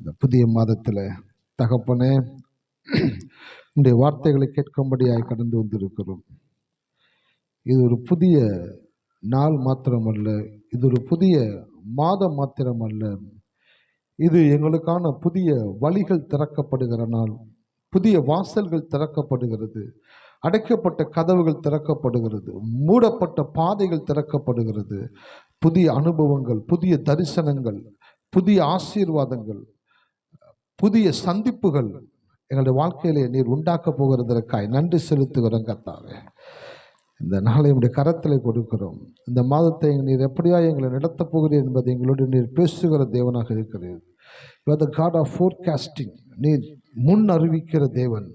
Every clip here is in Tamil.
இந்த புதிய மாதத்தில் தகப்பனே உடைய வார்த்தைகளை கேட்கும்படியாய் கடந்து வந்திருக்கிறோம். இது ஒரு புதிய நாள் மாத்திரமல்ல, இது ஒரு புதிய மாதம் மாத்திரமல்ல, இது எங்களுக்கான புதிய வழிகள் திறக்கப்படுகிற நாள். புதிய வாசல்கள் திறக்கப்படுகிறது, அடைக்கப்பட்ட கதவுகள் திறக்கப்படுகிறது, மூடப்பட்ட பாதைகள் திறக்கப்படுகிறது. புதிய அனுபவங்கள், புதிய தரிசனங்கள், புதிய ஆசீர்வாதங்கள், புதிய சந்திப்புகள் எங்களுடைய வாழ்க்கையிலே நீர் உண்டாக்க போகிறதற்காய் நன்றி செலுத்துகிறோம் கர்த்தாவே. இந்த நாளை உடைய கரத்தில் கொடுக்கிறோம். இந்த மாதத்தை நீர் எப்படியா எங்களை நடத்தப் போகிறீர் என்பதை எங்களோடு நீர் பேசுகிற தேவனாக இருக்கிறீர். You are the god of forecasting. நீர் முன் அறிவிக்கிற தேவன்.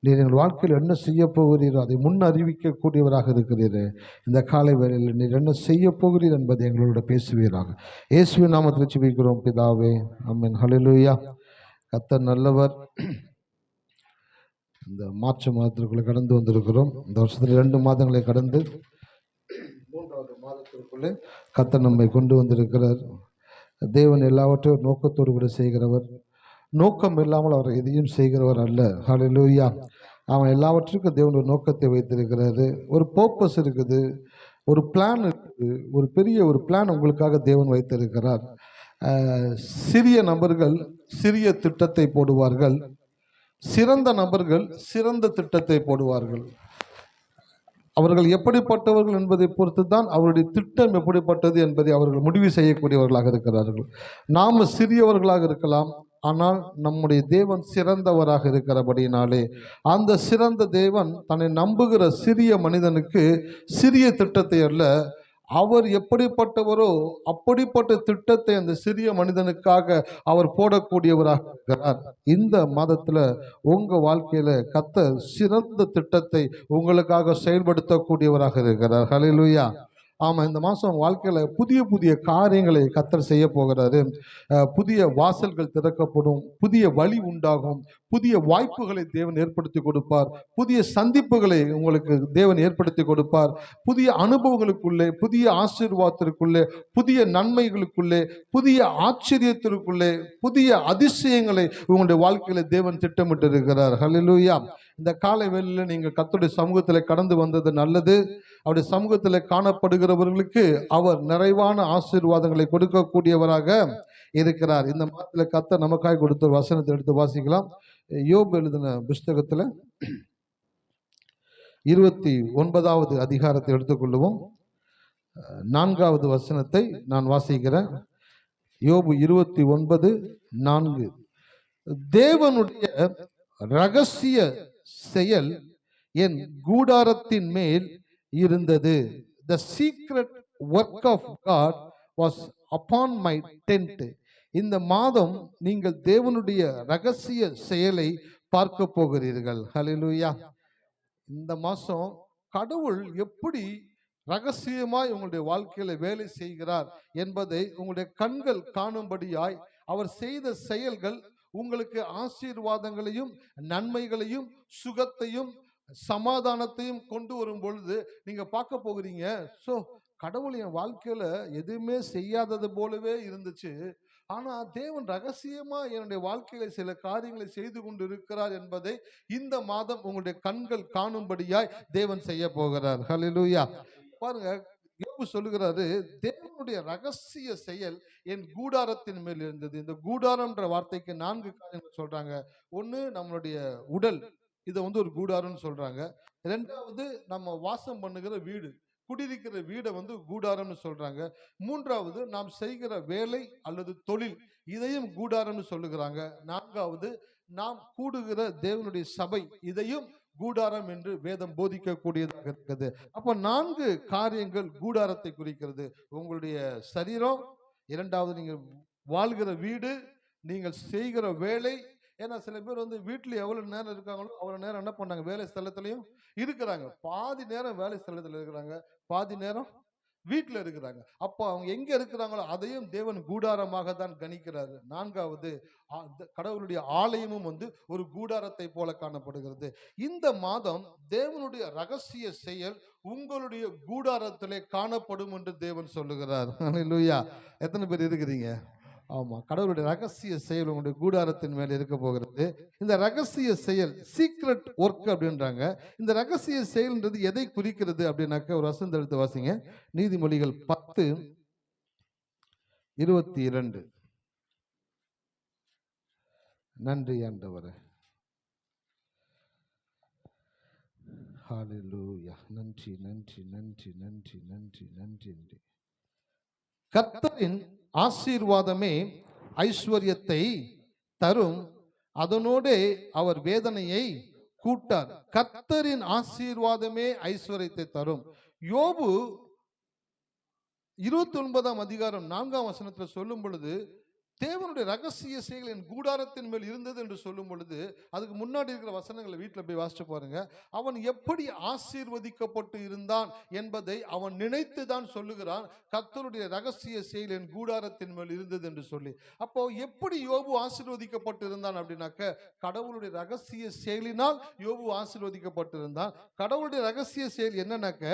நீர் எங்கள் வாழ்க்கையில் என்ன செய்ய போகிறீரோ அதை முன் அறிவிக்கக்கூடியவராக இருக்கிறீர். இந்த காலை வேளையில் நீர் என்ன செய்ய போகிறீர் என்பதை எங்களோட பேசுவீராக. இயேசுவின் நாமத்தில் ஜெபிக்கிறோம் பிதாவே, ஆமென். ஹல்லேலூயா. கர்த்தர் நல்லவர். இந்த மார்ச் மாதத்திற்குள்ளே கடந்து வந்திருக்கிறோம். இந்த வருஷத்தில் 2 மாதங்களை கடந்து 3வது மாதத்திற்குள்ளே கர்த்தர் நம்மை கொண்டு வந்திருக்கிறார். தேவன் எல்லாவற்றையும் நோக்கத்தோடு கூட செய்கிறவர். நோக்கம் இல்லாமல் அவர் எதையும் செய்கிறவர் அல்ல. ஹல்லேலூயா. அவன் எல்லாவற்றுக்கும் தேவன் ஒரு நோக்கத்தை வைத்திருக்கிறாரு. ஒரு பர்பஸ் இருக்குது, ஒரு பிளான் இருக்குது. ஒரு பெரிய ஒரு பிளான் உங்களுக்காக தேவன் வைத்திருக்கிறார். சிறிய நபர்கள் சிறிய திட்டத்தை போடுவார்கள், சிறந்த நபர்கள் சிறந்த திட்டத்தை போடுவார்கள். அவர்கள் எப்படிப்பட்டவர்கள் என்பதை பொறுத்து தான் அவருடைய திட்டம் எப்படிப்பட்டது என்பதை அவர்கள் முடிவு செய்யக்கூடியவர்களாக இருக்கிறார்கள். நாம் சிறியவர்களாக இருக்கலாம், ஆனால் நம்முடைய தேவன் சிறந்தவராக இருக்கிறபடினாலே அந்த சிறந்த தேவன் தன்னை நம்புகிற சிறிய மனிதனுக்கு சிறிய திட்டத்தை அல்ல, அவர் எப்படிப்பட்டவரோ அப்படிப்பட்ட திட்டத்தை அந்த சிறிய மனிதனுக்காக அவர் போடக்கூடியவராக இருக்கிறார். இந்த மாதத்துல உங்க வாழ்க்கையில கர்த்தர் சிறந்த திட்டத்தை உங்களுக்காக செயல்படுத்தக்கூடியவராக இருக்கிறார். ஹல்லேலூயா. ஆமா, இந்த மாதம் வாழ்க்கையில புதிய புதிய காரியங்களை கர்த்தர் செய்ய போகிறாரு. புதிய வாசல்கள் திறக்கப்படும், புதிய வழி உண்டாகும், புதிய வாய்ப்புகளை தேவன் ஏற்படுத்தி கொடுப்பார், புதிய சந்திப்புகளை உங்களுக்கு தேவன் ஏற்படுத்தி கொடுப்பார், புதிய அனுபவங்களுக்குள்ளே, புதிய ஆசீர்வாதத்திற்குள்ளே, புதிய நன்மைகளுக்குள்ளே, புதிய ஆச்சரியத்திற்குள்ளே, புதிய அதிசயங்களை உங்களுடைய வாழ்க்கையில தேவன் திட்டமிட்டு இருக்கிறார். ஹல்லேலூயா. இந்த காலை வேளையில நீங்கள் கர்த்தருடைய சமூகத்தில் கடந்து வந்தது நல்லது. அவருடைய சமூகத்தில் காணப்படுகிறவர்களுக்கு அவர் நிறைவான ஆசீர்வாதங்களை கொடுக்கக்கூடியவராக இருக்கிறார். இந்த மாதத்தில் கர்த்தர் நமக்காக கொடுத்த வசனத்தை எடுத்து வாசிக்கலாம். யோபு எழுதின புஸ்தகத்தில் 29வது அதிகாரத்தை எடுத்துக்கொள்ளுவோம். 4வது வசனத்தை நான் வாசிக்கிறேன். யோபு 29:4. தேவனுடைய ரகசிய செயல் என் கூடாரத்தின் மேல் இருந்தது. The secret work of God was upon my tent. இந்த மாதம் நீங்கள் தேவனுடைய ரகசிய செயலை பார்க்க போகிறீர்கள். ஹல்லேலூயா. இந்த மாசம் கடவுள் எப்படி ரகசியமாய் உங்களுடைய வாழ்க்கையில வேலை செய்கிறார் என்பதை உங்களுடைய கண்கள் காணும்படியாய் அவர் செய்த செயல்கள் உங்களுக்கு ஆசீர்வாதங்களையும் நன்மைகளையும் சுகத்தையும் சமாதானத்தையும் கொண்டு வரும் பொழுது நீங்க பார்க்க போகிறீங்க. ஸோ கடவுள் என் வாழ்க்கையில எதுவுமே செய்யாதது போலவே இருந்துச்சு, ஆனா தேவன் ரகசியமா என்னுடைய வாழ்க்கையில சில காரியங்களை செய்து கொண்டு இருக்கிறார் என்பதை இந்த மாதம் உங்களுடைய கண்கள் காணும்படியாய் தேவன் செய்ய போகிறார். ஹல்லேலூயா. பாருங்க, யோபு சொல்லுகிறாரு, தேவனுடைய ரகசிய செயல் என் கூடாரத்தின் மேல் இருந்தது. இந்த கூடாரம்ன்ற வார்த்தைக்கு 4 காரியங்கள் சொல்றாங்க. ஒண்ணு, நம்மளுடைய உடல், இதை ஒரு கூடாரம்னு சொல்றாங்க. 2வது, நம்ம வாசம் பண்ணுகிற வீடு, குடியிருக்கிற வீடை கூடாரம்னு சொல்றாங்க. 3வது, நாம் செய்கிற வேலை அல்லது தொழில், இதையும் கூடாரம்னு சொல்லுகிறாங்க. 4வது, நாம் கூடுகிற தேவனுடைய சபை, இதையும் கூடாரம் என்று வேதம் போதிக்கக்கூடியதாக இருக்குது. அப்ப 4 காரியங்கள் கூடாரத்தை குறிக்கிறது. உங்களுடைய சரீரம், 2வது நீங்கள் வாழ்கிற வீடு, நீங்கள் செய்கிற வேலை. ஏன்னா சில பேர் வீட்டுல எவ்வளவு நேரம் இருக்காங்களோ அவ்வளவு நேரம் என்ன பண்ணாங்க, வேலை ஸ்தலத்திலையும் இருக்கிறாங்க. பாதி நேரம் வேலை ஸ்தலத்துல இருக்கிறாங்க, பாதி நேரம் வீட்டுல இருக்கிறாங்க. அப்ப அவங்க எங்க இருக்கிறாங்களோ அதையும் தேவன் கூடாரமாக தான் கணிக்கிறாரு. 4வது, கடவுளுடைய ஆலயமும் ஒரு கூடாரத்தை போல காணப்படுகிறது. இந்த மாதம் தேவனுடைய ரகசிய செயல் உங்களுடைய கூடாரத்திலே காணப்படும் என்று தேவன் சொல்லுகிறார். ஹல்லேலூயா. எத்தனை பேர் இருக்கிறீங்க? ஆமா, கடவுளுடைய ரகசிய செயல் உங்களுடைய கூடாரத்தின் மேல் இருக்க போகிறது. இந்த ரகசிய செயல் சீக்ரெட் ஒர்க் அப்படின்றாங்க. இந்த ரகசிய செயல்ன்றது எதை குறிக்கிறது அப்படின்னாக்க ஒரு வசனம் எடுத்து வாசிங்க. நீதிமொழிகள் 10:22. நன்றி ஆண்டவரே. ஹalleluya. நன்றி நன்றி நன்றி நன்றி நன்றி நன்றி நன்றி. கர்த்தரின் ஆசீர்வாதமே ஐஸ்வர்யத்தை தரும், அதனோடே அவர் வேதனையை கூட்டார். கர்த்தரின் ஆசீர்வாதமே ஐஸ்வர்யத்தை தரும். யோபு 29ஆம் அதிகாரம் 4ஆம் வசனத்தில் சொல்லும் பொழுது, தேவனுடைய ரகசிய செயல் என் கூடாரத்தின் மேல் இருந்தது என்று சொல்லும் பொழுது, அதுக்கு முன்னாடி இருக்கிற வசனங்களை வீட்டில் போய் வாசிச்சு பாருங்க. அவன் எப்படி ஆசீர்வதிக்கப்பட்டு இருந்தான் என்பதை அவன் நினைத்து தான் சொல்லுகிறான், கர்த்தருடைய ரகசிய செயல் என் கூடாரத்தின் மேல் இருந்தது என்று சொல்லி. அப்போ எப்படி யோபு ஆசீர்வதிக்கப்பட்டு இருந்தான் அப்படின்னாக்க, கடவுளுடைய ரகசிய செயலினால் யோபு ஆசீர்வதிக்கப்பட்டு இருந்தான். கடவுளுடைய ரகசிய செயல் என்னன்னாக்க,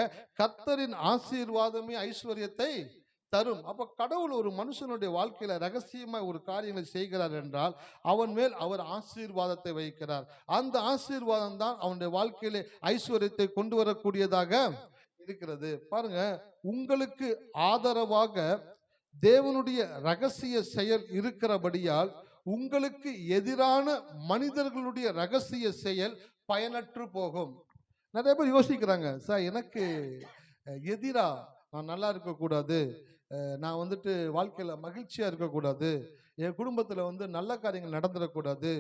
கர்த்தரின் ஆசீர்வாதமே ஐஸ்வர்யத்தை தரும். அப்ப கடவுள் ஒரு மனுஷனுடைய வாழ்க்கையில ரகசியமா ஒரு காரியங்களை செய்கிறார் என்றால் அவன் மேல் அவர் ஆசீர்வாதத்தை வைக்கிறார். அந்த ஆசீர்வாதம் தான் அவனுடைய வாழ்க்கையில ஐஸ்வர்யத்தை கொண்டு வரக்கூடியதாக இருக்கிறது. பாருங்க, உங்களுக்கு ஆதரவாக தேவனுடைய ரகசிய செயல் இருக்கிறபடியால் உங்களுக்கு எதிரான மனிதர்களுடைய ரகசிய செயல் பயனற்று போகும். நிறைய பேர் யோசிக்கிறாங்க, சார் எனக்கு எதிரா நான் நல்லா இருக்கக்கூடாது, நான் வந்துட்டு வாழ்க்கையில் மகிழ்ச்சியாக இருக்கக்கூடாது, என் குடும்பத்தில் நல்ல காரியங்கள் நடந்துடக்கூடாது,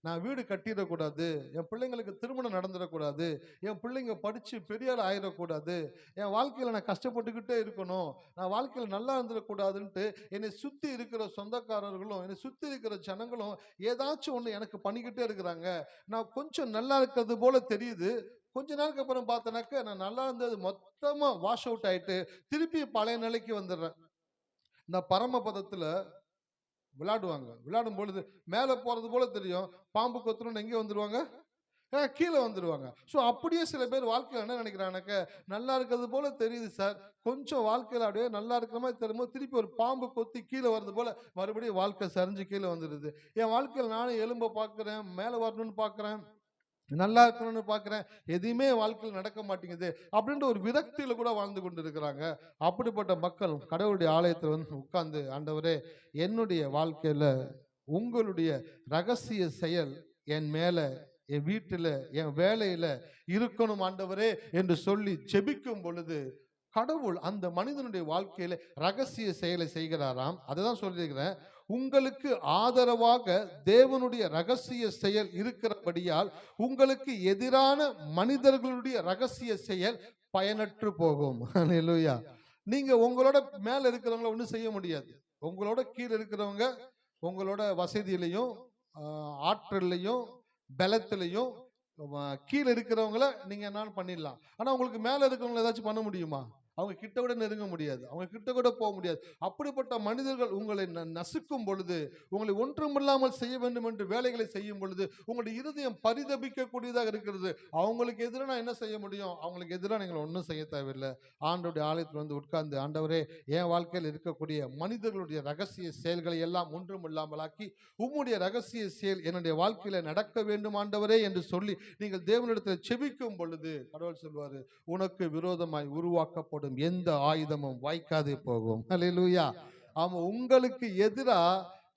நான் வீடு கட்டிடக்கூடாது, என் பிள்ளைங்களுக்கு திருமணம் நடந்துடக்கூடாது, என் பிள்ளைங்க படித்து பெரிய ஆள் ஆயிடக்கூடாது, என் வாழ்க்கையில் நான் கஷ்டப்பட்டுக்கிட்டே இருக்கணும், நான் வாழ்க்கையில் நல்லா இருந்துடக்கூடாதுன்ட்டு என்னை சுற்றி இருக்கிற சொந்தக்காரர்களும் என்னை சுற்றி இருக்கிற ஜனங்களும் ஏதாச்சும் ஒன்று எனக்கு பண்ணிக்கிட்டே இருக்கிறாங்க. நான் கொஞ்சம் நல்லா இருக்கிறது போல தெரியுது, கொஞ்ச நாளுக்கு அப்புறம் பார்த்தனாக்க நான் நல்லா இருந்தது மொத்தமா வாஷ் அவுட் ஆயிட்டு திருப்பி பழைய நிலைக்கு வந்துடுறேன். இந்த பரமபதத்துல விளையாடுவாங்க, விளையாடும் பொழுது மேல போறது போல தெரியும், பாம்பு கொத்தணும்னு எங்கே வந்துருவாங்க, கீழே வந்துடுவாங்க. ஸோ அப்படியே சில பேர் வாழ்க்கையில் என்ன நினைக்கிறாங்கனாக்க, நல்லா இருக்கிறது போல தெரியுது சார், கொஞ்சம் வாழ்க்கையில் அப்படியே நல்லா இருக்கிற மாதிரி தெரியும்போது திருப்பி ஒரு பாம்பு கொத்தி கீழே வர்றது போல மறுபடியும் வாழ்க்கை சரிஞ்சு கீழே வந்துடுது. என் வாழ்க்கையில் நானும் எலும்ப பார்க்குறேன், மேலே வரணும்னு பார்க்குறேன், நல்லா இருக்கணும்னு பார்க்குறேன், எதுவுமே வாழ்க்கையில் நடக்க மாட்டேங்குது அப்படின்ற ஒரு விரக்தியில கூட வாழ்ந்து கொண்டு இருக்கிறாங்க. அப்படிப்பட்ட மக்கள் கடவுளுடைய ஆலயத்தில் உட்கார்ந்து, ஆண்டவரே என்னுடைய வாழ்க்கையில உங்களுடைய ரகசிய செயல் என் மேல, என் வீட்டில், என் வேலையில இருக்கணும் ஆண்டவரே என்று சொல்லி ஜெபிக்கும் பொழுது கடவுள் அந்த மனிதனுடைய வாழ்க்கையில ரகசிய செயலை செய்கிறாராம். அதுதான் சொல்லியிருக்கிறேன், உங்களுக்கு ஆதரவாக தேவனுடைய ரகசிய செயல் இருக்கிறபடியால் உங்களுக்கு எதிரான மனிதர்களுடைய ரகசிய செயல் பயனற்று போகும். அல்லேலூயா. நீங்க உங்களோட மேல இருக்கிறவங்கள ஒன்றும் செய்ய முடியாது. உங்களோட கீழே இருக்கிறவங்க உங்களோட வசதியிலையும் ஆற்றலையும் பலத்திலையும் கீழே இருக்கிறவங்கள நீங்க என்னன்னு பண்ணிடலாம். ஆனா உங்களுக்கு மேல இருக்கிறவங்களை ஏதாச்சும் பண்ண முடியுமா? அவங்க கிட்ட கூட நெருங்க முடியாது, அவங்க கிட்ட கூட போக முடியாது. அப்படிப்பட்ட மனிதர்கள் உங்களை நசுக்கும் பொழுது, உங்களை ஒன்றுமில்லாமல் செய்ய வேண்டும் என்று வேலைகளை செய்யும் பொழுது உங்களுடைய இருதயம் பரிதபிக்கக்கூடியதாக இருக்கிறது. அவங்களுக்கு எதிராக நான் என்ன செய்ய முடியும்? அவங்களுக்கு எதிராக நீங்கள் ஒன்றும் செய்ய தேவையில்லை. ஆண்டவருடைய ஆலயத்தில் உட்கார்ந்து, ஆண்டவரே என் வாழ்க்கையில் இருக்கக்கூடிய மனிதர்களுடைய ரகசிய செயல்களை எல்லாம் ஒன்றுமில்லாமலாக்கி உம்முடைய ரகசிய செயல் என்னுடைய வாழ்க்கையில நடக்க வேண்டும் ஆண்டவரே என்று சொல்லி நீங்கள் தேவனிடத்தில் செபிக்கும் பொழுது கடவுள் சொல்வாரு, உனக்கு விரோதமாய் உருவாக்கப்படும் எந்த ஆயுதமும் வாய்க்காதே போகும். அல்லேலூயா. ஆமா, உங்களுக்கு எதிரா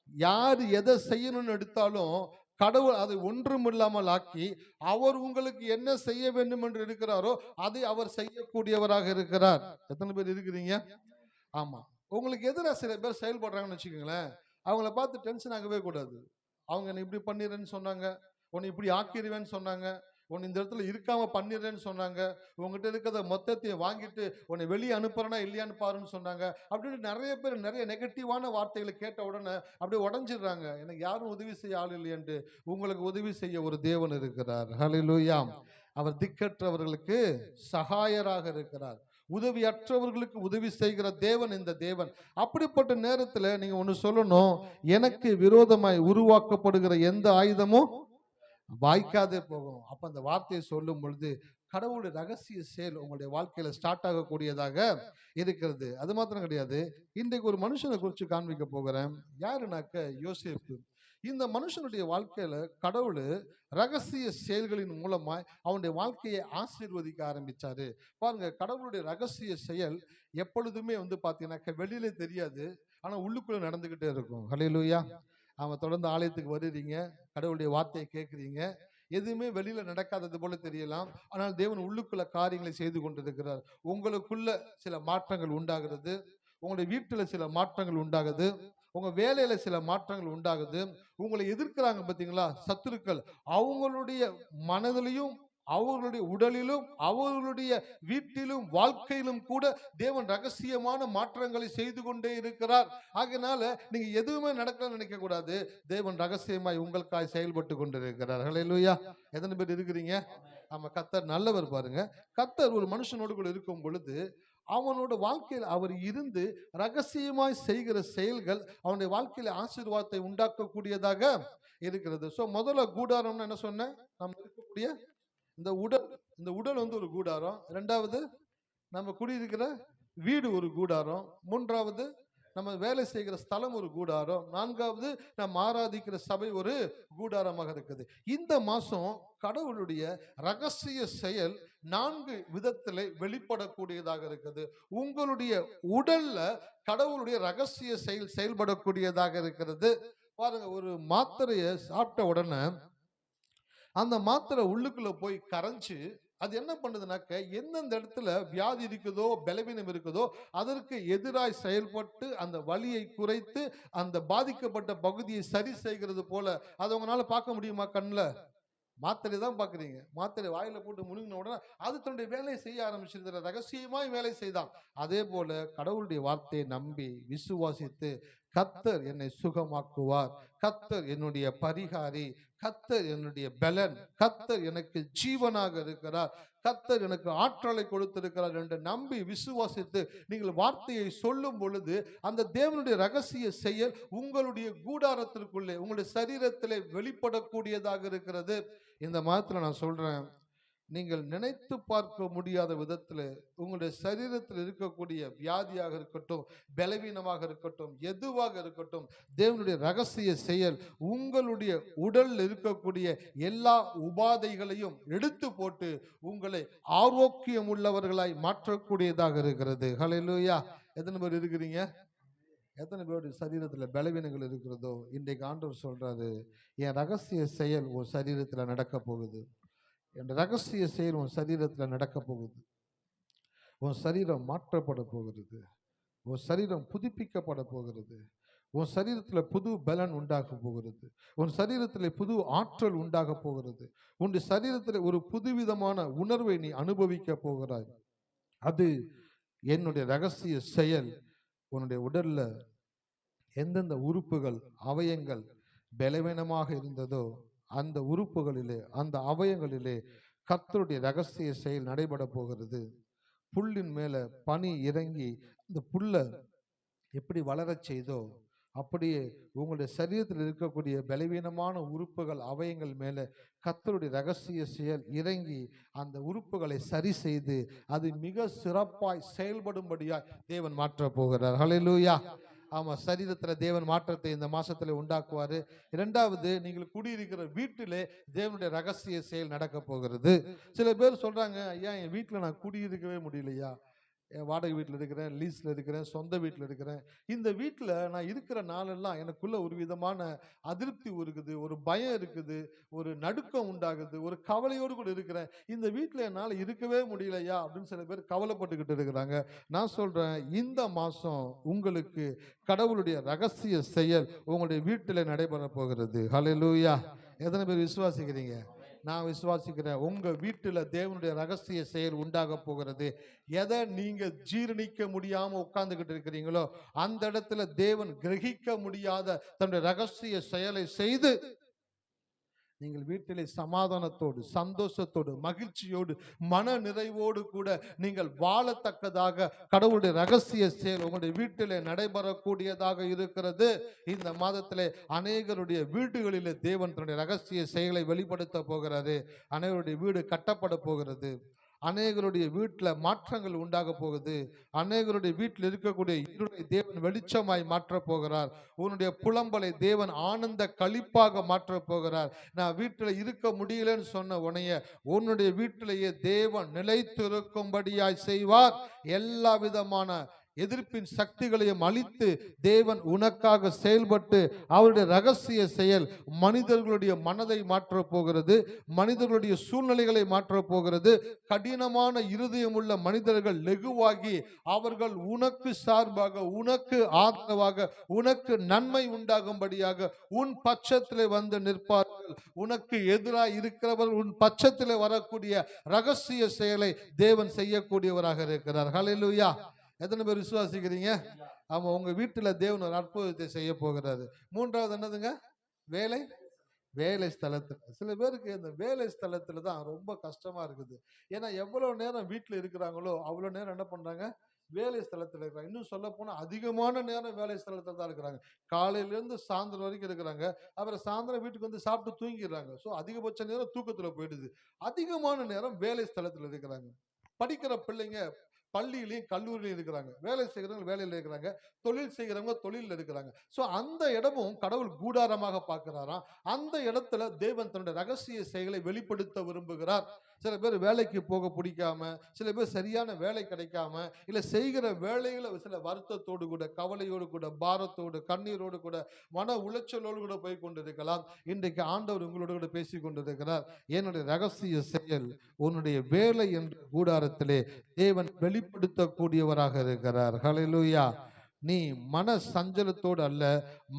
யார் எதை செய்யணும்னு எடுத்தாலும் கடவுள் அதை ஒன்றுமில்லாமல் ஆக்கி அவர் உங்களுக்கு என்ன செய்ய வேண்டும் என்று இருக்கிறாரோ அதை அவர் செய்யக்கூடியவராக இருக்கிறார். எத்தனை பேர் இருக்கிறீங்க? ஆமா, உங்களுக்கு எதிராக சில பேர் செயல்படுறாங்கன்னு வச்சுக்கோங்களேன், அவங்கள பார்த்து டென்ஷன் ஆகவே கூடாது. அவங்க என்ன இப்படி பண்ணிடுறேன்னு சொன்னாங்க, உன்னை இப்படி ஆக்கிடுவேன்னு சொன்னாங்க, உன்னை இந்த இடத்துல இருக்காம பண்ணிடுறேன்னு சொன்னாங்க, உங்ககிட்ட இருக்கிறத மொத்தத்தையும் வாங்கிட்டு உன்னை வெளியே அனுப்புறேன்னா இல்லையான்னு பாருன்னு சொன்னாங்க அப்படின்னு நிறைய பேர் நிறைய நெகட்டிவான வார்த்தைகளை கேட்ட உடனே அப்படியே உடஞ்சிடுறாங்க. எனக்கு யாரும் உதவி செய்ய ஆள் இல்லையன்ட்டு உங்களுக்கு உதவி செய்ய ஒரு தேவன் இருக்கிறார். ஹல்லேலூயா. அவர் திக்கற்றவர்களுக்கு சகாயராக இருக்கிறார், உதவியற்றவர்களுக்கு உதவி செய்கிற தேவன் இந்த தேவன். அப்படிப்பட்ட நேரத்தில் நீங்க ஒன்று சொல்லணும், எனக்கு விரோதமாய் உருவாக்கப்படுகிற எந்த ஆயுதமும் வாய்க்காதே போகும். அப்ப அந்த வார்த்தையை சொல்லும் பொழுது கடவுளுடைய ரகசிய செயல் உங்களுடைய வாழ்க்கையில ஸ்டார்ட் ஆகக்கூடியதாக இருக்கிறது. அது மாத்திரம் கிடையாது. இன்றைக்கு ஒரு மனுஷனை குறித்து காண்பிக்க போகிறேன். யாருனாக்க யோசேப்பு. இந்த மனுஷனுடைய வாழ்க்கையில கடவுள் ரகசிய செயல்களின் மூலமாய் அவனுடைய வாழ்க்கையை ஆசீர்வதிக்க ஆரம்பிச்சாரு. பாருங்க, கடவுளுடைய ரகசிய செயல் எப்பொழுதுமே பாத்தீங்கன்னாக்க வெளியில தெரியாது, ஆனா உள்ளுக்குள்ள நடந்துகிட்டே இருக்கும். ஹல்லேலூயா. அவன் தொடர்ந்து ஆலயத்துக்கு வருறீங்க, கடவுளுடைய வார்த்தையை கேட்குறீங்க, எதுவுமே வெளியில நடக்காதது போல தெரியலாம், ஆனால் தேவன் உள்ளுக்குள்ள காரியங்களை செய்து கொண்டிருக்கிறார். உங்களுக்குள்ள சில மாற்றங்கள் உண்டாகிறது, உங்களுடைய வீட்டுல சில மாற்றங்கள் உண்டாகுது, உங்க வேலையில சில மாற்றங்கள் உண்டாகுது. உங்களை எதிர்க்கிறாங்க பாத்தீங்களா சத்துருக்கள், அவங்களுடைய மனதிலையும் அவர்களுடைய உடலிலும் அவர்களுடைய வீட்டிலும் வாழ்க்கையிலும் கூட தேவன் ரகசியமான மாற்றங்களை செய்து கொண்டே இருக்கிறார். ஆகையினால நீங்க எதுவுமே நடக்கலன்னு நினைக்க கூடாது. தேவன் ரகசியமாய் உங்களுக்காய் செயல்பட்டு கொண்டிருக்கிறார். ஹல்லேலூயா. எத்தனை பேர் இருக்கிறீங்க? ஆமா, கர்த்தர் நல்லவர். பாருங்க, கர்த்தர் ஒரு மனுஷனோடு கூட இருக்கும் பொழுது அவனோட வாழ்க்கையில் அவர் இருந்து ரகசியமாய் செய்கிற செயல்கள் அவனுடைய வாழ்க்கையில ஆசீர்வாதத்தை உண்டாக்கக்கூடியதாக இருக்கிறது. சோ முதல்ல கூடாரம்னு என்ன சொன்னேன்? நம்ம இருக்கக்கூடிய இந்த உடல் ஒரு கூடாரம். இரண்டாவது, நம்ம குடியிருக்கிற வீடு ஒரு கூடாரம். மூன்றாவது, நம்ம வேலை செய்கிற ஸ்தலம் ஒரு கூடாரம். நான்காவது, நம்ம ஆராதிக்கிற சபை ஒரு கூடாரமாக இருக்குது. இந்த மாசம் கடவுளுடைய ரகசிய செயல் 4 விதத்திலே வெளிப்படக்கூடியதாக இருக்குது. உங்களுடைய உடல்ல கடவுளுடைய ரகசிய செயல் செயல்படக்கூடியதாக இருக்கிறது. பாருங்க, ஒரு மாத்திரையை சாப்பிட்ட உடனே அந்த மாத்திரை உள்ளுக்குள்ள போய் கரைஞ்சு அது என்ன பண்ணுதுனாக்க, எந்தெந்த இடத்துல வியாதி இருக்குதோ பலவீனம் இருக்குதோ அதற்கு எதிராய் செயல்பட்டு அந்த வலியை குறைத்து அந்த பாதிக்கப்பட்ட பகுதியை சரி செய்கிறது போல. அதை உங்களால பார்க்க முடியுமா? கண்ணில் மாத்திரை தான் பாக்குறீங்க. மாத்திரை வாயில போட்டு முழுங்கின உடனே அது தன்னுடைய வேலையை செய்ய ஆரம்பிச்சிருக்கிற, ரகசியமாய் வேலை செய்தான். அதே போல கடவுளுடைய வார்த்தையை நம்பி விசுவாசித்து கர்த்தர் என்னை சுகமாக்குவார், கர்த்தர் என்னுடைய பரிகாரி, கர்த்தர் என்னுடைய பலன், கர்த்தர் எனக்கு ஜீவனாக இருக்கிறார், கர்த்தர் எனக்கு ஆற்றலை கொடுத்திருக்கிறார் என்று நம்பி விசுவாசித்து நீங்கள் வார்த்தையை சொல்லும் பொழுது அந்த தேவனுடைய ரகசிய செயல் உங்களுடைய கூடாரத்திற்குள்ளே உங்களுடைய சரீரத்திலே வெளிப்படக்கூடியதாக இருக்கிறது. இந்த மாதத்துல நான் சொல்றேன், நீங்கள் நினைத்து பார்க்க முடியாத விதத்தில் உங்களுடைய சரீரத்தில் இருக்கக்கூடிய வியாதியாக இருக்கட்டும், பலவீனமாக இருக்கட்டும், எதுவாக இருக்கட்டும், தேவனுடைய ரகசிய செயல் உங்களுடைய உடலில் இருக்கக்கூடிய எல்லா உபாதைகளையும் எடுத்து போட்டு உங்களை ஆரோக்கியம் உள்ளவர்களாய் மாற்றக்கூடியதாக இருக்கிறது. ஹல்லேலூயா. எத்தனை பேர் இருக்கிறீங்க? எத்தனை பேருடைய சரீரத்துல பலவீனங்கள் இருக்கிறதோ இன்றைக்கு ஆண்டவர் சொல்றாரு, என் ரகசிய செயல் உன் சரீரத்துல நடக்க போகுது. என் ரகசிய செயல் உன் சரீரத்தில் நடக்க போகுது. உன் சரீரம் மாற்றப்பட போகிறது. உன் சரீரம் புதுப்பிக்கப்பட போகிறது. உன் சரீரத்தில் புது பலன் உண்டாக போகிறது. உன் சரீரத்தில் புது ஆற்றல் உண்டாக போகிறது. உன் சரீரத்தில் ஒரு புதுவிதமான உணர்வை நீ அனுபவிக்க போகிறாய். அது என்னுடைய ரகசிய செயல். உன்னுடைய உடல்ல எந்தெந்த உறுப்புகள் அவயங்கள் பலவீனமாக இருந்ததோ அந்த உறுப்புகளிலே அந்த அவயங்களிலே கர்த்தருடைய ரகசிய செயல் நடைபெற போகிறது. புல்லின் மேல பனி இறங்கி அந்த புல்ல எப்படி வளரச் செய்தோ அப்படியே உங்களுடைய சரீரத்தில் இருக்கக்கூடிய பலவீனமான உறுப்புகள் அவயங்கள் மேல கர்த்தருடைய ரகசிய செயல் இறங்கி அந்த உறுப்புகளை சரி செய்து அது மிக சிறப்பாய் செயல்படும்படியாய் தேவன் மாற்ற போகிறார். ஹல்லேலூயா. ஆமா, சரீரத்துல தேவன் மாற்றத்தை இந்த மாசத்துல உண்டாக்குவாரு. இரண்டாவது, நீங்கள் குடியிருக்கிற வீட்டிலே தேவனுடைய ரகசிய செயல் நடக்க போகிறது. சில பேர் சொல்றாங்க, ஐயா என் வீட்டுல நான் குடியிருக்கவே முடியலையா, வாடகை வீட்டில் இருக்கிறேன், லீஸில் இருக்கிறேன், சொந்த வீட்டில் இருக்கிறேன். இந்த வீட்டில் நான் இருக்கிற நாளெல்லாம் எனக்குள்ள ஒரு விதமான அதிருப்தி இருக்குது, ஒரு பயம் இருக்குது, ஒரு நடுக்கம் உண்டாகுது, ஒரு கவலையோடு கூட இருக்கிறேன். இந்த வீட்டில் என்னால் இருக்கவே முடியலையா அப்படின்னு சில பேர் கவலைப்பட்டுக்கிட்டு இருக்கிறாங்க. நான் சொல்கிறேன், இந்த மாதம் உங்களுக்கு கடவுளுடைய ரகசிய செயல் உங்களுடைய வீட்டில் நடைபெற போகிறது. ஹல்லேலூயா. எத்தனை பேர் விசுவாசிக்கிறீங்க? நான் விசுவாசிக்கிறேன். உங்க வீட்டுல தேவனுடைய ரகசிய செயல் உண்டாக போகிறது. எதை நீங்க ஜீரணிக்க முடியாம உட்கார்ந்துகிட்டு இருக்கிறீங்களோ அந்த இடத்துல தேவன் கிரகிக்க முடியாத தன்னுடைய ரகசிய செயலை செய்து நீங்கள் வீட்டிலே சமாதானத்தோடு, சந்தோஷத்தோடு, மகிழ்ச்சியோடு, மன நிறைவோடு கூட நீங்கள் வாழத்தக்கதாக கடவுளுடைய ரகசிய செயல் உங்களுடைய வீட்டிலே நடைபெறக்கூடியதாக இருக்கிறது. இந்த மாதத்திலே அநேகருடைய வீடுகளிலே தேவன் தன்னுடைய ரகசிய செயலை வெளிப்படுத்த போகிறாரு. அநேகருடைய வீடு கட்டப்பட போகிறது. அநேகருடைய வீட்டில் மாற்றங்கள் உண்டாக போகுது. அநேகருடைய வீட்டில் இருக்கக்கூடிய இருளை தேவன் வெளிச்சமாய் மாற்ற போகிறார். உன்னுடைய புலம்பலை தேவன் ஆனந்த களிப்பாக மாற்ற போகிறார். நான் வீட்டில் இருக்க முடியலன்னு சொன்ன உனைய உன்னுடைய வீட்டிலேயே தேவன் நிலைத்திருக்கும்படியாய் செய்வார். எல்லா விதமான எதிர்ப்பின் சக்திகளையும் அழித்து தேவன் உனக்காக செயல்பட்டு அவருடைய ரகசிய செயல் மனிதர்களுடைய மனதை மாற்ற போகிறது. மனிதர்களுடைய சூழ்நிலைகளை மாற்ற போகிறது. கடினமான இருதயம் உள்ள மனிதர்கள் லெகுவாகி அவர்கள் உனக்கு சார்பாக, உனக்கு ஆதரவாக, உனக்கு நன்மை உண்டாகும்படியாக உன் பட்சத்திலே வந்து நிற்பார்கள். உனக்கு எதிராக இருக்கிறவர்கள் உன் பட்சத்திலே வரக்கூடிய ரகசிய செயலை தேவன் செய்யக்கூடியவராக இருக்கிறார். ஹல்லேலூயா. எத்தனை பேர் விசுவாசிக்கிறீங்க? ஆமா, உங்க வீட்டுல தேவன் ஒரு அற்புதத்தை செய்ய போகிறாரு. மூன்றாவது என்னதுங்க? வேலை ஸ்தலத்துல. சில பேருக்கு இந்த வேலை ஸ்தலத்துல தான் ரொம்ப கஷ்டமா இருக்குது. ஏன்னா எவ்வளவு நேரம் வீட்டுல இருக்கிறாங்களோ அவ்வளவு நேரம் என்ன பண்றாங்க? வேலை ஸ்தலத்துல இருக்கிறாங்க. இன்னும் சொல்ல போனா அதிகமான நேரம் வேலை ஸ்தலத்துல தான் இருக்கிறாங்க. காலையில இருந்து சாயந்தரம் வரைக்கும் இருக்கிறாங்க. அப்புறம் சாயந்தரம் வீட்டுக்கு வந்து சாப்பிட்டு தூங்கிடுறாங்க. ஸோ அதிகபட்ச நேரம் தூக்கத்துல போயிடுது. அதிகமான நேரம் வேலை ஸ்தலத்துல இருக்கிறாங்க. படிக்கிற பிள்ளைங்க பள்ளியிலையும் கல்லூரியிலையும் இருக்கிறாங்க. வேலை செய்கிறவங்க வேலையில் இருக்கிறாங்க. தொழில் செய்கிறவங்க தொழிலில் இருக்கிறாங்க. ஸோ அந்த இடமும் கடவுள் கூடாரமாக பார்க்கிறாராம். அந்த இடத்துல தேவன் தன்னுடைய ரகசிய செயலை வெளிப்படுத்த விரும்புகிறார். சில பேர் வேலைக்கு போக பிடிக்காம, சில பேர் சரியான வேலை கிடைக்காம, இல்ல செய்கிற வேலைகளை சில வருத்தத்தோடு கூட, கவலையோடு கூட, பாரத்தோடு, கண்ணீரோடு கூட, மன உளைச்சலோடு கூட போய் கொண்டிருக்கலாம். இன்றைக்கு ஆண்டவர் உங்களோடு கூட பேசி கொண்டிருக்கிறார். என்னுடைய ரகசிய செயல் உன்னுடைய வேலை என்ற கூடாரத்திலே தேவன் வெளிப்படுத்தக்கூடியவராக இருக்கிறார். ஹல்லேலூயா. நீ மன சஞ்சலத்தோடு அல்ல,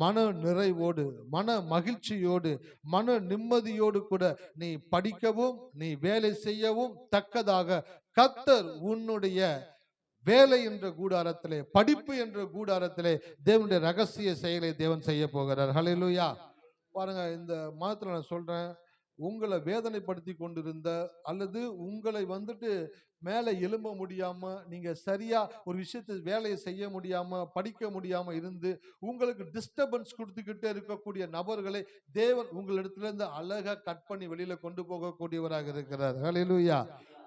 மன நிறைவோடு, மன மகிழ்ச்சியோடு, மன நிம்மதியோடு கூட நீ படிக்கவும் நீ வேலை செய்யவும் தக்கதாக கர்த்தர் உன்னுடைய வேலை என்ற கூடாரத்திலே, படிப்பு என்ற கூடாரத்திலே தேவனுடைய ரகசிய செயலை தேவன் செய்ய போகிறார். ஹல்லேலூயா. பாருங்க, இந்த மாதத்துல நான் சொல்றேன், உங்களை வேதனைப்படுத்தி கொண்டிருந்த அல்லது உங்களை வந்துட்டு மேலே எழும்ப முடியாம, நீங்க சரியா ஒரு விஷயத்தை வேலையை செய்ய முடியாம, படிக்க முடியாம இருந்து உங்களுக்கு டிஸ்டர்பன்ஸ் கொடுத்துக்கிட்டே இருக்கக்கூடிய நபர்களை தேவன் உங்களிடத்துல இருந்து அழகா கட் பண்ணி வெளியில கொண்டு போகக்கூடியவராக இருக்கிறார். ஹல்லேலூயா.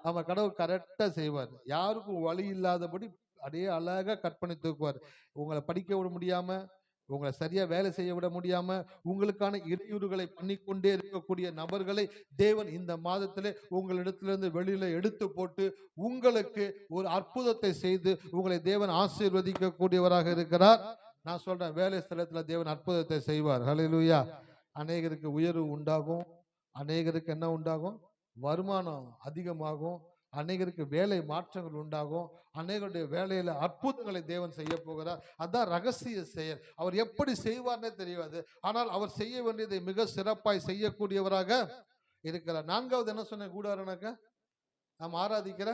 நம்ம கடவுள் கரெக்டா செய்வார். யாருக்கும் வழி இல்லாதபடி அப்படியே அழகா கட் பண்ணி தூக்குவார். உங்களை படிக்க விட முடியாம, உங்களை சரியா வேலை செய்ய விட முடியாம, உங்களுக்கான இடையூறுகளை பண்ணிக்கொண்டே இருக்கக்கூடிய நபர்களை தேவன் இந்த மாதத்திலே உங்களிடத்திலிருந்து வெளியில எடுத்து போட்டு உங்களுக்கு ஒரு அற்புதத்தை செய்து உங்களை தேவன் ஆசீர்வதிக்க கூடியவராக இருக்கிறார். நான் சொல்றேன், வேலை ஸ்தலத்துல தேவன் அற்புதத்தை செய்வார். ஹல்லேலூயா. அநேகருக்கு உயர்வு உண்டாகும். அநேகருக்கு என்ன உண்டாகும்? வருமானம் அதிகமாகும். அநேகருக்கு வேலை மாற்றங்கள் உண்டாகும். அநேகருடைய வேலையில அற்புதங்களை தேவன் செய்ய போகிறார். அதான் ரகசிய செயல். அவர் எப்படி செய்வார்னே தெரியாது. ஆனால் அவர் செய்ய வேண்டியதை மிக சிறப்பாய் செய்யக்கூடியவராக இருக்கிறார். நான்காவது என்ன சொன்ன கூடாரனாக்க? நாம் ஆராதிக்கிற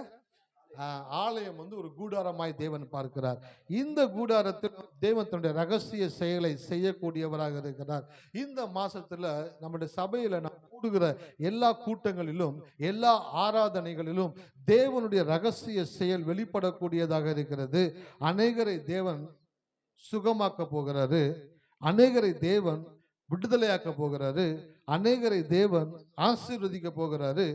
ஆலயம் ஒரு கூடாரமாய் தேவன் பார்க்கிறார். இந்த கூடாரத்தில் தேவன் தன்னுடைய ரகசிய செயலை செய்யக்கூடியவராக இருக்கிறார். இந்த மாசத்துல நம்முடைய சபையில நாம் கூடுகிற எல்லா கூட்டங்களிலும், எல்லா ஆராதனைகளிலும் தேவனுடைய ரகசிய செயல் வெளிப்படக்கூடியதாக இருக்கிறது. அநேகரை தேவன் சுகமாக்க போகிறாரு. அநேகரை தேவன் விடுதலையாக்க போகிறாரு. அநேகரை தேவன் ஆசீர்வதிக்க போகிறாரு.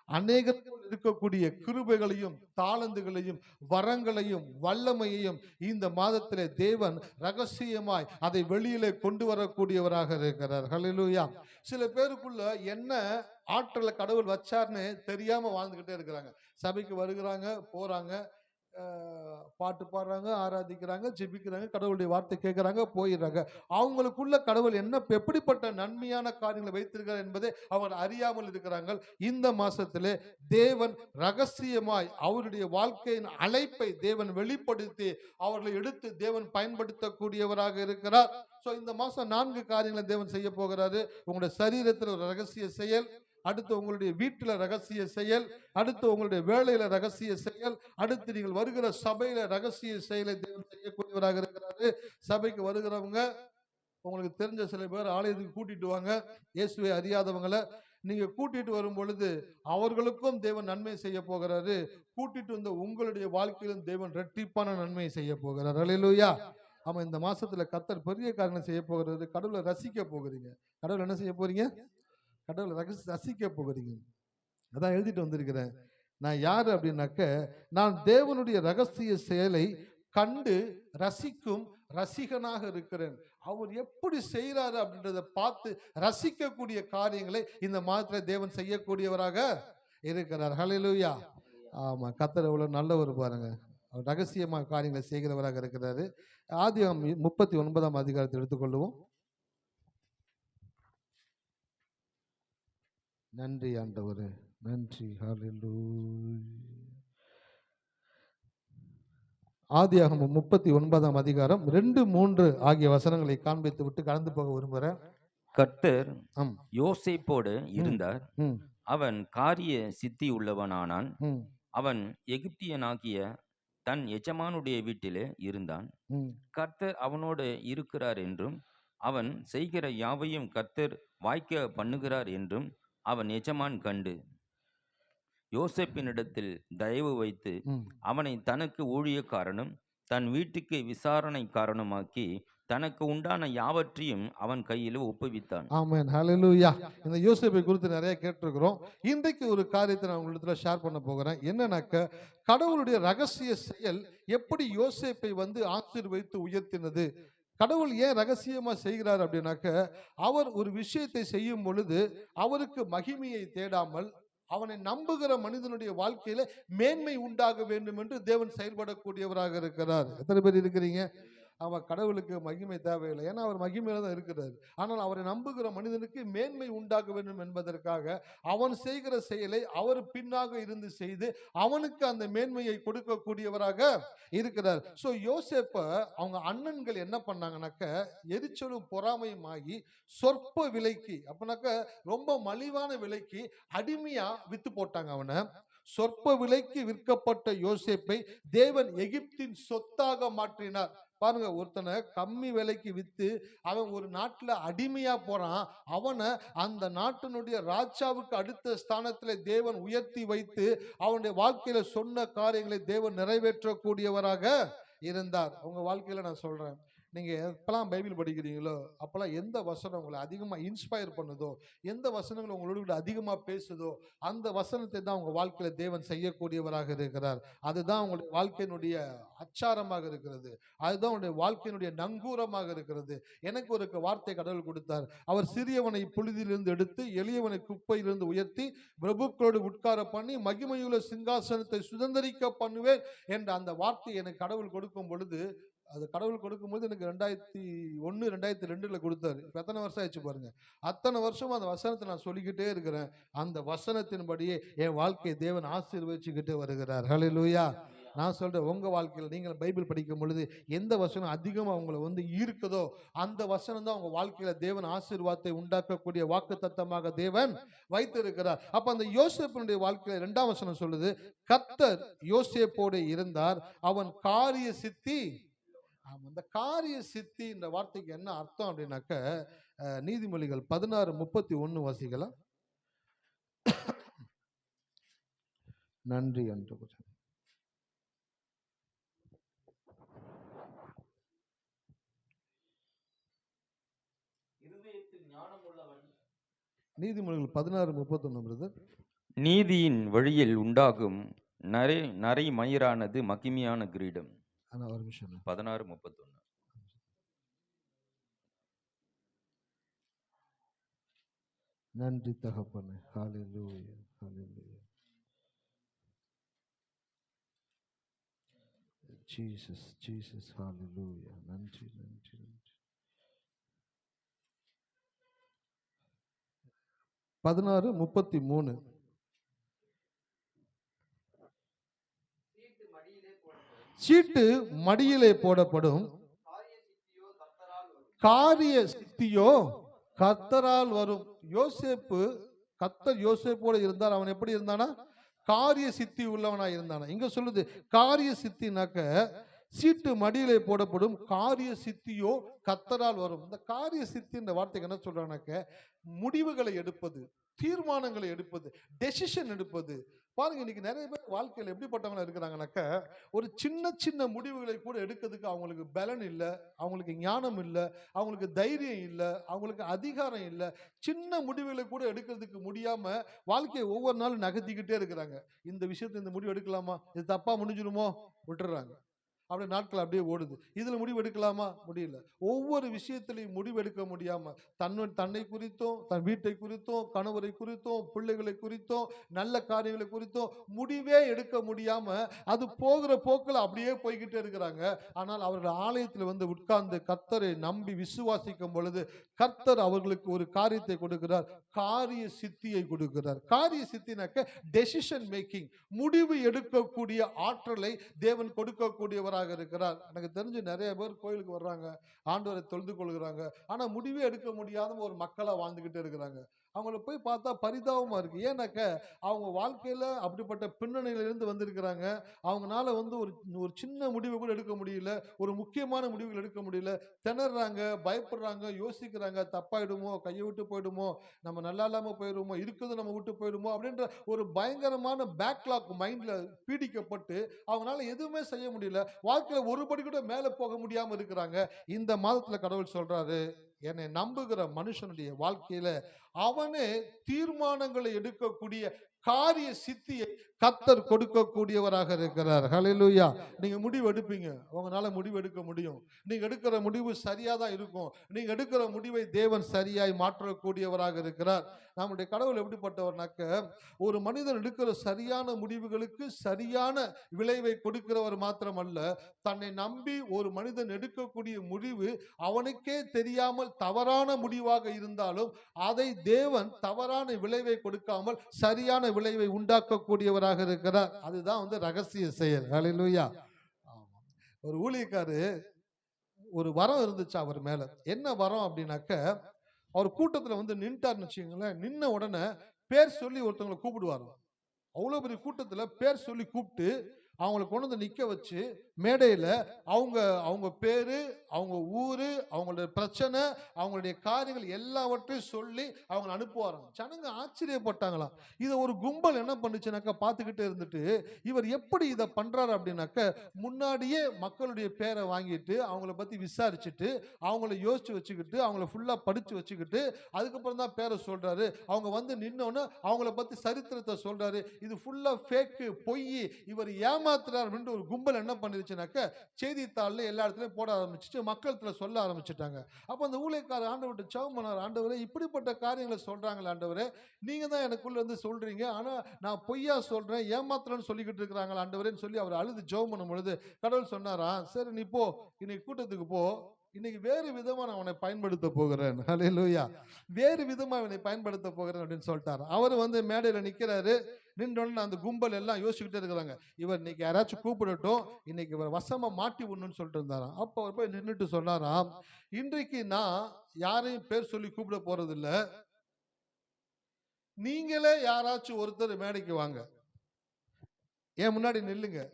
அநேகத்தில் இருக்கக்கூடிய கிருபைகளையும் தாளந்துகளையும் வரங்களையும் வல்லமையையும் இந்த மாதத்திலே தேவன் ரகசியமாய் அதை வெளியிலே கொண்டு வரக்கூடியவராக இருக்கிறார். ஹல்லேலூயா. சில பேருக்குள்ள என்ன ஆற்றலை கடவுள் வச்சார்னு தெரியாம வாழ்ந்துகிட்டே இருக்கிறாங்க. சபைக்கு வருகிறாங்க, போறாங்க, பாட்டு பாடுறாங்க, ஆராதிக்கிறாங்க, ஜெபிக்கிறாங்க, கடவுளுடைய வார்த்தை கேட்கிறாங்க, போயிடுறாங்க. அவங்களுக்குள்ள கடவுள் எப்படிப்பட்ட நன்மையான காரியங்களை வைத்திருக்கிறார் என்பதை அவர் அறியாமல் இருக்கிறார்கள். இந்த மாசத்திலே தேவன் ரகசியமாய் அவருடைய வாழ்க்கையின் அழைப்பை தேவன் வெளிப்படுத்தி அவர்களை எடுத்து தேவன் பயன்படுத்தக்கூடியவராக இருக்கிறார். சோ இந்த மாசம் 4 காரியங்களை தேவன் செய்ய போகிறாரு. உங்களுடைய சரீரத்தில் ஒரு ரகசிய செயல், அடுத்து உங்களுடைய வீட்டுல ரகசிய செயல், அடுத்து உங்களுடைய வேலையில ரகசிய செயல், அடுத்து நீங்கள் வருகிற சபையில ரகசிய செயலை தேவன் செய்யக்கூடியவராக இருக்கிறாரு. சபைக்கு வருகிறவங்க உங்களுக்கு தெரிஞ்ச சில பேர் ஆலயத்துக்கு கூட்டிட்டு வாங்க, இயேசுவை அறியாதவங்களை நீங்க கூட்டிட்டு வரும் பொழுது அவர்களுக்கும் தேவன் நன்மை செய்ய போகிறாரு. கூட்டிட்டு வந்த உங்களுடைய வாழ்க்கையிலும் தேவன் இரட்டிப்பான நன்மை செய்ய போகிறார். அல்லேலூயா. ஆமா, இந்த மாசத்துல கர்த்தர் பெரிய காரியங்களை செய்ய போகிறாரு. கடவுளை ரசிக்க போகிறீங்க. கடவுள் என்ன செய்ய போறீங்க? கடவுளை ரசிக்க போகிறீங்க. அதான் எழுதிட்டு வந்திருக்கிறேன். நான் யாரு அப்படின்னாக்க, நான் தேவனுடைய ரகசிய செயலை கண்டு ரசிக்கும் ரசிகனாக இருக்கிறேன். அவர் எப்படி செய்யறாரு அப்படின்றத பார்த்து ரசிக்கக்கூடிய காரியங்களை இந்த மாதத்துல தேவன் செய்யக்கூடியவராக இருக்கிறார். ஹல்லேலூயா. ஆமா, கர்த்தர் எவ்வளவு நல்லவர் பாருங்க. அவர் ரகசியமா காரியங்களை செய்கிறவராக இருக்கிறாரு. ஆதியாகமம் 39ஆம் அதிகாரத்தை எடுத்துக்கொள்வோம். நன்றி ஆண்டவரே, நன்றி. ஹல்லேலூயா. ஆதியாகமம் 39ஆம் அதிகாரம் 2, 3 ஆகிய வசனங்களை காண்பித்து விட்டு கடந்து போக விரும்புகிறேன். கர்த்தர் யோசேப்போடு இருந்தார். அவன் காரிய சித்தி உள்ளவனானான். அவன் எகிப்தியனாகிய தன் எஜமானுடைய வீட்டிலே இருந்தான். கர்த்தர் அவனோடு இருக்கிறார் என்றும் அவன் செய்கிற யாவையும் கர்த்தர் வாய்க்க பண்ணுகிறார் என்றும் அவன் எஜமான் கண்டு யோசேப்பினிடத்தில் தயவு வைத்து அவனை தனக்கு ஊழியக்காரனும் தன் வீட்டுக்கு விசாரணைக்காரனுமாக்கி தனக்கு உண்டான யாவற்றையும் அவன் கையில் ஒப்புவித்தான். ஆமென். ஹல்லேலூயா. இந்த யோசேப்பை குறித்து நிறைய கேட்டிருக்கிறோம். இன்றைக்கு ஒரு காரியத்தை நான் உங்களிடத்துல ஷேர் பண்ண போகிறேன். என்னன்னாக்க, கடவுளுடைய ரகசிய செயல் எப்படி யோசேப்பை ஆசீர்வதித்து உயர்த்தினது. கடவுள் ஏன் ரகசியமா செய்கிறார் அப்படின்னாக்க, அவர் ஒரு விஷயத்தை செய்யும் பொழுது அவருக்கு மகிமையை தேடாமல் அவனை நம்புகிற மனிதனுடைய வாழ்க்கையில மேன்மை உண்டாக வேண்டும் என்று தேவன் செயல்படக்கூடியவராக இருக்கிறார். எத்தனை பேர் இருக்கிறீங்க? அவன் கடவுளுக்கு மகிமை தேவையில்லை, ஏன்னா அவர் மகிமையில தான் இருக்கிறார். ஆனால் அவரை நம்புகிற மனிதனுக்கு மேன்மை உண்டாக வேண்டும் என்பதற்காக அவன் செய்கிற செயலை அவர் பின்னாக இருந்து செய்து அவனுக்கு அந்த மேன்மையை கொடுக்கக்கூடியவராக இருக்கிறார். சோ யோசேப்ப அவங்க அண்ணன்கள் என்ன பண்ணாங்கன்னாக்க, எரிச்சலும் பொறாமையும் ஆகி சொற்ப விலைக்கு, அப்படின்னாக்க ரொம்ப மலிவான விலைக்கு அடிமையா வித்து போட்டாங்க அவனை. சொற்ப விலைக்கு விற்கப்பட்ட யோசேப்பை தேவன் எகிப்தின் சொத்தாக மாற்றினார். பாருங்க, ஒருத்தனை கம்மி விலைக்கு வித்து அவன் ஒரு நாட்டுல அடிமையா போறான். அவனை அந்த நாட்டினுடைய ராஜாவுக்கு அடுத்த ஸ்தானத்துல தேவன் உயர்த்தி வைத்து அவனுடைய வாழ்க்கையில சொன்ன காரியங்களை தேவன் நிறைவேற்றக்கூடியவராக இருந்தார். உங்க வாழ்க்கையில நான் சொல்றேன், நீங்க எப்பெல்லாம் பைபிள் படிக்கிறீங்களோ அப்பெல்லாம் எந்த வசனம் உங்களை அதிகமா இன்ஸ்பயர் பண்ணுதோ, எந்த வசனங்கள் உங்களோட அதிகமா பேசுதோ, அந்த வசனத்தை தான் உங்க வாழ்க்கையில தேவன் செய்யக்கூடியவராக இருக்கிறார். அதுதான் உங்களுடைய வாழ்க்கையினுடைய அச்சாரமாக இருக்கிறது. அதுதான் உங்களுடைய வாழ்க்கையினுடைய நங்கூரமாக இருக்கிறது. எனக்கு ஒரு வார்த்தை கடவுள் கொடுத்தார். அவர் சிறியவனை புழுதியிலிருந்து எடுத்து எளியவனை குப்பையிலிருந்து உயர்த்தி பிரபுக்களோடு உட்கார பண்ணி மகிமையுள்ள சிங்காசனத்தை சுதந்திரிக்க பண்ணுவேன் என்ற அந்த வார்த்தை எனக்கு கடவுள் கொடுக்கும் பொழுது, அது கடவுள் கொடுக்கும்போது எனக்கு 2001 2002 கொடுத்தாரு. இப்ப எத்தனை வருஷம் ஆயிடுச்சு பாருங்க. அத்தனை வருஷமா அந்த வசனத்தை நான் சொல்லிக்கிட்டே இருக்கிறேன். அந்த வசனத்தின்படியே என் வாழ்க்கையை தேவன் ஆசீர்வதிச்சுக்கிட்டே வருகிறார். ஹல்லேலூயா. நான் சொல்றேன், உங்க வாழ்க்கையில் நீங்கள் பைபிள் படிக்கும் பொழுது எந்த வசனம் அதிகமா உங்களை ஈர்க்குதோ அந்த வசனம் தான் உங்க வாழ்க்கையில தேவன் ஆசீர்வாதத்தை உண்டாக்கக்கூடிய வாக்குத்தத்தமாக தேவன் வைத்திருக்கிறார். அப்ப அந்த யோசேப்பினுடைய வாழ்க்கையில 2ஆம் வசனம் சொல்லுது, கர்த்தர் யோசேப்போடு இருந்தார், அவன் காரிய சித்தி. அந்த காரிய சித்தி இந்த வார்த்தைக்கு என்ன அர்த்தம் அப்படின்னாக்க, நீதிமொழிகள் 16:31 வாசிக்கலாம். நன்றி என்று நீதிமொழிகள் 16:31 பிரதர். நீதியின் வழியில் உண்டாகும் நரை மயிரானது மகிமையான கிரீடம். 16:31. நன்றி தகப்பனே. ஹல்லேலூயா, ஹல்லேலூயா. ஜீசஸ், ஜீசஸ், ஹல்லேலூயா. நன்றி, நன்றி, நன்றி. 16:33. சீட்டு மடியிலே போடப்படும், காரிய சித்தியோ கர்த்தரால் வரும். யோசேப்பு, கர்த்தர் யோசேப்போடு இருந்தார். அவன் எப்படி இருந்தானா? காரிய சித்தி உள்ளவனா இருந்தானா. இங்க சொல்லுது காரிய சித்தினாக்க சீட்டு மடியிலே போடப்படும், காரிய சித்தியோ கர்த்தரால் வரும். இந்த காரிய சித்தி இந்த வார்த்தைக்கு என்ன சொல்றாங்கனாக்க, முடிவுகளை எடுப்பது, தீர்மானங்களை எடுப்பது, டெசிஷன் எடுப்பது. பாருங்க, இன்னைக்கு நிறைய பேர் வாழ்க்கையில் எப்படிப்பட்டவங்களா இருக்கிறாங்கனாக்க, ஒரு சின்ன சின்ன முடிவுகளை கூட எடுக்கிறதுக்கு அவங்களுக்கு பலன் இல்லை, அவங்களுக்கு ஞானம் இல்லை, அவங்களுக்கு தைரியம் இல்லை, அவங்களுக்கு அதிகாரம் இல்லை. சின்ன முடிவுகளை கூட எடுக்கிறதுக்கு முடியாம வாழ்க்கையை ஒவ்வொரு நாளும் நகர்த்திக்கிட்டே இருக்கிறாங்க. இந்த விஷயத்துல இந்த முடிவு எடுக்கலாமா, இது தப்பா முடிஞ்சிருமோ, விட்டுறாங்க. அப்படியே நாட்கள் அப்படியே ஓடுது. இதுல முடிவு எடுக்கலாமா, முடியல. ஒவ்வொரு விஷயத்திலையும் முடிவு எடுக்க முடியாம தன்னை குறித்தும், தன் வீட்டை குறித்தும், கணவரை குறித்தும், பிள்ளைகளை குறித்தும், நல்ல காரியங்களை குறித்தும் முடிவே எடுக்க முடியாம அது போகிற போக்கில் அப்படியே போய்கிட்டே இருக்கிறாங்க. ஆனால் அவர்கள் ஆலயத்தில் வந்து உட்கார்ந்து கர்த்தரை நம்பி விசுவாசிக்கும் பொழுது கர்த்தர் அவர்களுக்கு ஒரு காரியத்தை கொடுக்கிறார், காரிய சித்தியை கொடுக்கிறார். காரிய சித்தினாக்க டெசிஷன் மேக்கிங், முடிவு எடுக்கக்கூடிய ஆற்றலை தேவன் கொடுக்கக்கூடியவராக இருக்கிறார். எனக்கு தெரிஞ்சு நிறைய பேர் கோயிலுக்கு வர்றாங்க, ஆண்டவரை தொழுது கொள்கிறாங்க, ஆனா முடிவே எடுக்க முடியாத ஒரு மக்களா வாழ்ந்துகிட்டே இருக்கிறாங்க. அவங்கள போய் பார்த்தா பரிதாபமா இருக்கு. ஏன்னாக்க அவங்க வாழ்க்கையில அப்படிப்பட்ட பின்னணியிலிருந்து வந்திருக்கிறாங்க. அவங்கனால வந்து ஒரு சின்ன முடிவு கூட எடுக்க முடியல, ஒரு முக்கியமான முடிவுகள் எடுக்க முடியல, திணறாங்க, பயப்படுறாங்க, யோசிக்கிறாங்க, தப்பாயிடுமோ, கையை விட்டு போயிடுமோ, நம்ம நல்லா இல்லாம போயிடுமோ, இருக்குது நம்ம விட்டு போயிடுமோ அப்படின்ற ஒரு பயங்கரமான பேக்லாக் மைண்ட்ல பீடிக்கப்பட்டு அவங்களால எதுவுமே செய்ய முடியல. வாழ்க்கையில ஒரு படி கூட மேல போக முடியாம இருக்கிறாங்க. இந்த மாதத்துல கடவுள் சொல்றாரு, என்னை நம்புகிற மனுஷனுடைய வாழ்க்கையில அவனே தீர்மானங்களை எடுக்கக்கூடிய காரிய சித்தியை கர்த்தர் கொடுக்கக்கூடியவராக இருக்கிறார். ஹல்லேலூயா. நீங்க முடிவு எடுப்பீங்க, உங்களால முடிவு எடுக்க முடியும். நீங்க எடுக்கிற முடிவு சரியா தான் இருக்கும். நீங்க எடுக்கிற முடிவை தேவன் சரியாய் மாற்றக்கூடியவராக இருக்கிறார். நம்முடைய கடவுள் எப்படிப்பட்டவர்னாக்க, ஒரு மனிதன் எடுக்கிற சரியான முடிவுகளுக்கு சரியான விளைவை கொடுக்கிறவர் மாத்திரமல்ல, தன்னை நம்பி ஒரு மனிதன் எடுக்கக்கூடிய முடிவு அவனுக்கே தெரியாமல் தவறான முடிவாக இருந்தாலும் அதை தேவன் தவறான விளைவை கொடுக்காமல் சரியான விளைவை உண்டாக்கக்கூடியவராக இருக்கிறார். அதுதான் வந்து ரகசிய செயல். ஹல்லேலூயா. ஒரு ஊழியக்காரு, ஒரு வரம் இருந்துச்சு அவர் மேல. என்ன வரம் அப்படின்னாக்க, அவர் கூட்டத்துல வந்து நின்ட்டார்னு வச்சுக்கோங்களேன், நின்ன உடனே பேர் சொல்லி ஒருத்தவங்களை கூப்பிடுவார். அவ்வளவு பெரிய கூட்டத்துல பேர் சொல்லி கூப்பிட்டு அவங்களை கொண்டு வந்து நிக்க வச்சு மேடையில அவங்க பேரு, அவங்க ஊரு, அவங்களுடைய பிரச்சனை, அவங்களுடைய காரியங்கள் எல்லாவற்றையும் சொல்லி அவங்க அனுப்புவாராம். ஜனங்க ஆச்சரியப்பட்டாங்களாம். இதை ஒரு கும்பல் என்ன பண்ணுச்சுனாக்கா பார்த்துக்கிட்டே இருந்துட்டு, இவர் எப்படி இதை பண்றாரு அப்படின்னாக்க, முன்னாடியே மக்களுடைய பேரை வாங்கிட்டு அவங்கள பத்தி விசாரிச்சுட்டு அவங்கள யோசிச்சு வச்சுக்கிட்டு அவங்கள ஃபுல்லா படிச்சு வச்சுக்கிட்டு அதுக்கப்புறம் தான் பேரை சொல்றாரு. அவங்க வந்து நின்னோன்னு அவங்கள பத்தி சரித்திரத்தை சொல்றாரு. இது ஃபுல்லா ஃபேக்கு, பொய், இவர் ஏமாத்துறார் அப்படின்னு ஒரு கும்பல் என்ன பண்ணிருச்சுனாக்க செய்தித்தாள்ல எல்லா இடத்துலயும் போட ஆரம்பிச்சுட்டு மக்கள்கிட்ட சொல்ல ஆரம்பிச்சுட்டாங்க. அப்ப அந்த ஊழியக்காரர் ஆண்டவர்கிட்ட ஜெபம் பண்ணார், ஆண்டவரே இப்படிப்பட்ட காரியங்களை சொல்றாங்களே ஆண்டவரே, நீங்க தான் எனக்குள்ள இருந்து சொல்றீங்க, ஆனா நான் பொய்யா சொல்றேன், ஏமாத்துறேன்னு சொல்லிக்கிட்டு இருக்கிறாங்க ஆண்டவரேன்னு சொல்லி அவர் அழுது ஜெபம் பண்ணும் பொழுது கடவுள் சொன்னாராம், சரி நீ போ, இன்னைக்கு கூட்டத்துக்கு போ, இன்னைக்கு வேறு விதமா நான் உன்னை பயன்படுத்த போகிறேன். ஹல்லேலூயா. வேறு விதமா இவனை பயன்படுத்த போகிறேன் அப்படின்னு சொல்லிட்டாரு. அவர் வந்து மேடையில நிக்கிறாரு. நின்றோன்னு அந்த கும்பல் எல்லாம் யோசிச்சுக்கிட்டே இருக்கிறாங்க, இவர் இன்னைக்கு யாராச்சும் கூப்பிடட்டும், இன்னைக்கு இவர் வசமா மாட்டி விடணும்னு சொல்லிட்டு இருந்தாராம். அப்போ அவர் போய் நின்றுட்டு சொன்னாராம், இன்றைக்கு நான் யாரையும் பேர் சொல்லி கூப்பிட போறது இல்ல, நீங்களே யாராச்சும் ஒருத்தர் மேடைக்கு வாங்க, ஏன் முன்னாடி நில்லுங்க,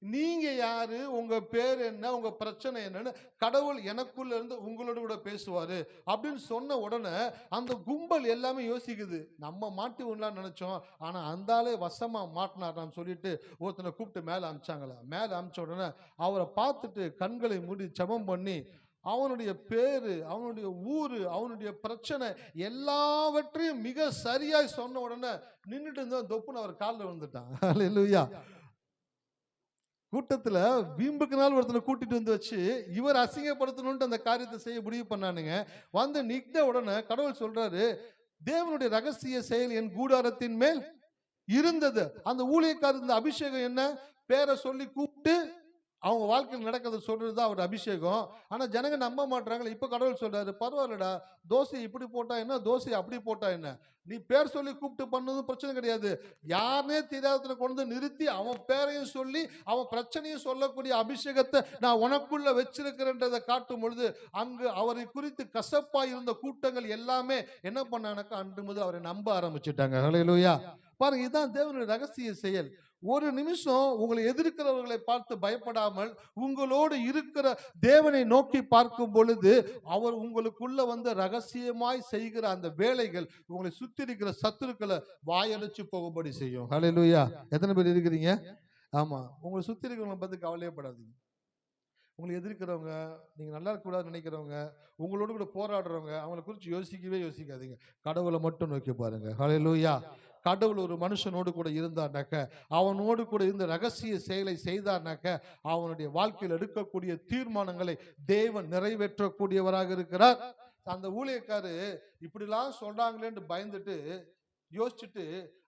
நீங்க யாரு, உங்க பேர் என்ன, உங்க பிரச்சனை என்னன்னு கடவுள் எனக்குள்ள இருந்து உங்களோட கூட பேசுவாரு அப்படின்னு சொன்ன உடனே அந்த கும்பல் எல்லாமே யோசிக்குது, நம்ம மாட்டி விடலாம்னு நினைச்சோம், ஆனா அந்த ஆளே வசமா மாட்டினாரான்னு சொல்லிட்டு ஒருத்தனை கூப்பிட்டு மேல அமிச்சாங்களா. மேல அமிச்ச உடனே அவரை பார்த்துட்டு கண்களை மூடி ஜெபம் பண்ணி அவனுடைய பேரு, அவனுடைய ஊரு, அவனுடைய பிரச்சனை எல்லாவற்றையும் மிக சரியாய் சொன்ன உடனே நின்றுட்டு இருந்தா தொப்புன்னு அவர் காலில் விழுந்துட்டான். ஹல்லேலூயா. கூட்டத்துல வீம்புக்கு நாள் ஒருத்தனை கூட்டிட்டு வந்து வச்சு இவர் அசிங்கப்படுத்தணும்னு அந்த காரியத்தை செய்ய முடிவு பண்ணானுங்க. வந்து நிற்க உடனே கடவுள் சொல்றாரு, தேவனுடைய ரகசிய செயல் என் கூடாரத்தின் மேல் இருந்தது. அந்த ஊழியக்காரர் இந்த அபிஷேகம் என்ன, பேரை சொல்லி கூப்பிட்டு அவங்க வாழ்க்கையில் நடக்கிறத சொல்றதுதான் அவர் அபிஷேகம். ஆனா ஜனங்க நம்ப மாட்டாங்க. இப்ப கடவுள் சொல்றாரு, பரவாயில்லடா, தோசை இப்படி போட்டா என்ன, தோசை அப்படி போட்டா என்ன, நீ பேர் சொல்லி கூப்பிட்டு பண்ணதும் பிரச்சனை கிடையாது, யாருனே தெரியாதவனை கொண்டு நிறுத்தி அவன் பேரையும் சொல்லி அவன் பிரச்சனையும் சொல்லக்கூடிய அபிஷேகத்தை நான் உனக்குள்ள வச்சிருக்கிறேன்றதை காட்டும் பொழுது அங்கு அவரை குறித்து கசப்பா இருந்த கூட்டங்கள் எல்லாமே என்ன பண்ணானாக்கா அன்று முதல் அவரை நம்ப ஆரம்பிச்சுட்டாங்க. ஹல்லேலூயா. பாருங்க, இதுதான் தேவனுடைய ரகசிய செயல். ஒரு நிமிஷம் உங்களை எதிர்க்கிறவர்களை பார்த்து பயப்படாமல் உங்களோடு இருக்கிற தேவனை நோக்கி பார்க்கும் பொழுது அவர் உங்களுக்குள்ள வந்து ரகசியமாய் செய்கிற அந்த வேலைகள் உங்களை சுத்தி இருக்கிற சத்துருக்களை வாயடைச்சு போகும்படி செய்யும். ஹல்லேலூயா. எத்தனை பேர் இருக்கிறீங்க? ஆமா, உங்களை சுத்தி இருக்கிறவங்களை பத்தி கவலையப்படாதீங்க. உங்களை எதிர்க்கிறவங்க, நீங்க நல்லா இருக்கக்கூடாதுன்னு நினைக்கிறவங்க, உங்களோடு கூட போராடுறவங்க, அவங்களை குறித்து யோசிக்கவே யோசிக்காதீங்க. கடவுளை மட்டும் நோக்கி பாருங்க. ஹல்லேலூயா. கடவுள் ஒரு மனுஷனோடு கூட இருந்தார்னாக்க, அவனோடு கூட இருந்த ரகசிய செயலை செய்தார்னாக்க, அவனுடைய வாழ்க்கையில் எடுக்கக்கூடிய தீர்மானங்களை தேவன் நிறைவேற்றக்கூடியவராக இருக்கிறார். அந்த ஊழியக்காரு இப்படிலாம் சொல்றாங்களேன்னு பயந்துட்டு யோசிச்சுட்டு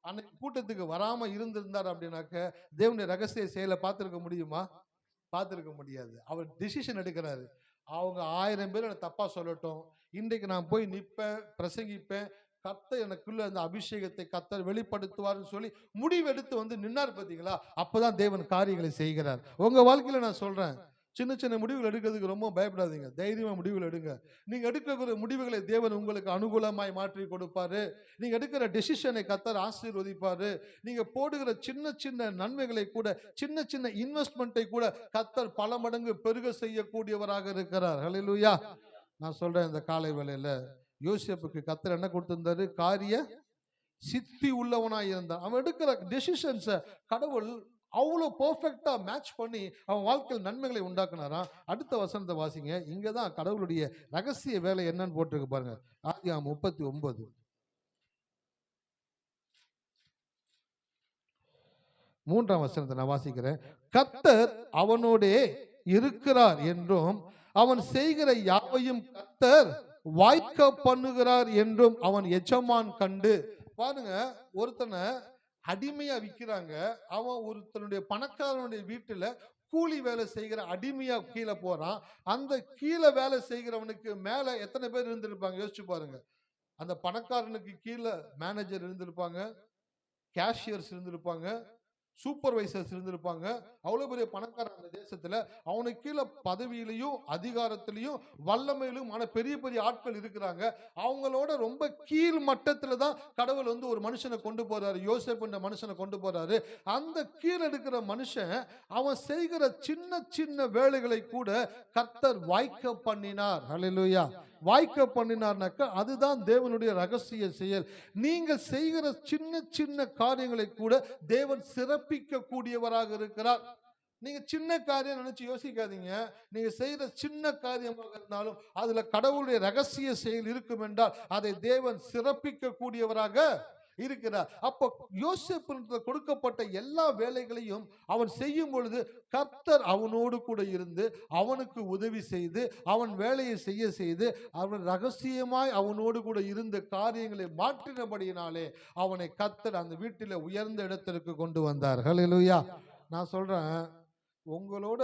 அன்னைக்கு கூட்டத்துக்கு வராம இருந்திருந்தார் அப்படின்னாக்க, தேவனுடைய ரகசிய செயலை பார்த்திருக்க முடியுமா? பார்த்திருக்க முடியாது. அவர் டிசிஷன் எடுக்கிறாரு. அவங்க 1000 பேர் என்ன தப்பா சொல்லட்டும், இன்றைக்கு நான் போய் நிப்பேன், பிரசங்கிப்பேன், கர்த்தர் எனக்குள்ள அந்த அபிஷேகத்தை கர்த்தர் வெளிப்படுத்துவார்னு சொல்லி முடிவெடுத்து வந்து நின்னார். பார்த்தீங்களா? அப்பதான் தேவன் காரியங்களை செய்கிறார். உங்க வாழ்க்கையில நான் சொல்றேன், சின்ன சின்ன முடிவுகள் எடுக்கிறதுக்கு ரொம்ப பயப்படாதீங்க. தைரியமா முடிவுகள் எடுங்க. நீங்க எடுக்கிற முடிவுகளை தேவன் உங்களுக்கு அனுகூலமாய் மாற்றி கொடுப்பாரு. நீங்க எடுக்கிற டெசிஷனை கர்த்தர் ஆசீர்வதிப்பாரு. நீங்க போடுகிற சின்ன சின்ன நன்மைகளை கூட, சின்ன சின்ன இன்வெஸ்ட்மெண்ட்டை கூட கர்த்தர் பல மடங்கு பெருக செய்யக்கூடியவராக இருக்கிறார். ஹல்லேலூயா. நான் சொல்றேன், இந்த காலை வேளையில யோசேப்புக்கு கர்த்தர் என்ன கொடுத்திருந்தாரு? காரிய சித்தி உள்ளவனாய் இருந்தான். அவன் எடுக்கிற டெசிஷன்ஸை கடவுள் அவ்வளோ பெர்ஃபெக்டா மேட்ச் பண்ணி அவன் வாழ்க்கையில் நன்மைகளை உண்டாக்குனாராம். அடுத்த வசனத்தை வாசிங்க. இங்கதான் கடவுளுடைய ரகசிய வேலை என்னன்னு போட்டிருக்கு பாருங்க. ஆதியாகமம் 39 3ஆம் வசனத்தை நான் வாசிக்கிறேன். கர்த்தர் அவனோடே இருக்கிறார் என்றும் அவன் செய்கிற யாவையும் கர்த்தர் வாய்க்க பண்ணுகிறார் என்றும் அவன் எஜமான் கண்டு. பாருங்க, ஒருத்தனை அடிமையா விற்கிறாங்க. அவன் ஒருத்தனுடைய பணக்காரனுடைய வீட்டுல கூலி வேலை செய்கிற அடிமையா கீழே போறான். அந்த கீழே வேலை செய்கிறவனுக்கு மேல எத்தனை பேர் இருந்திருப்பாங்க? யோசிச்சு பாருங்க. அந்த பணக்காரனுக்கு கீழே மேனேஜர் இருந்திருப்பாங்க, கேஷியர்ஸ் இருந்திருப்பாங்க, சூப்பர்வைசர்ஸ் இருந்திருப்பாங்க. அவ்வளவு பெரிய பணக்காரன் அந்த தேசத்துல. அவனுக்கு கீழே பதவியிலையும் அதிகாரத்திலையும் வல்லமையிலும் ஆன பெரிய பெரிய ஆட்கள் இருக்கிறாங்க. அவங்களோட ரொம்ப கீழ் மட்டத்துல தான் கடவுள் வந்து ஒரு மனுஷனை கொண்டு போறாரு. யோசேப்பு என்ற மனுஷனை கொண்டு போறாரு. அந்த கீழே இருக்கிற மனுஷன் அவன் செய்கிற சின்ன சின்ன வேலைகளை கூட கர்த்தர் வாய்க்க பண்ணினார். ஹல்லேலூயா. வாய்க்க பண்ணினார்னாக்க அதுதான் தேவனுடைய ரகசிய செயல். நீங்க செய்கிற சின்ன சின்ன காரியங்களை கூட தேவன் சிறப்பிக்க கூடியவராக இருக்கிறார். நீங்க சின்ன காரியம் நினைச்சு யோசிக்காதீங்க. நீங்க செய்யற சின்ன காரியமாக இருந்தாலும் அதுல கடவுளுடைய ரகசிய செயல் இருக்கும் என்றால் அதை தேவன் சிறப்பிக்க கூடியவராக இருக்கிறார். அப்ப யோசேப்புக்கு கொடுக்கப்பட்ட எல்லா வேலைகளையும் அவன் செய்யும் பொழுது கர்த்தர் அவனோடு கூட இருந்து அவனுக்கு உதவி செய்து அவன் வேலையை செய்ய செய்து அவன் ரகசியமாய் அவனோடு கூட இருந்த காரியங்களை மாற்றினபடியினாலே அவனை கர்த்தர் அந்த வீட்டில உயர்ந்த இடத்திற்கு கொண்டு வந்தார். ஹல்லேலூயா. நான் சொல்றேன், உங்களோட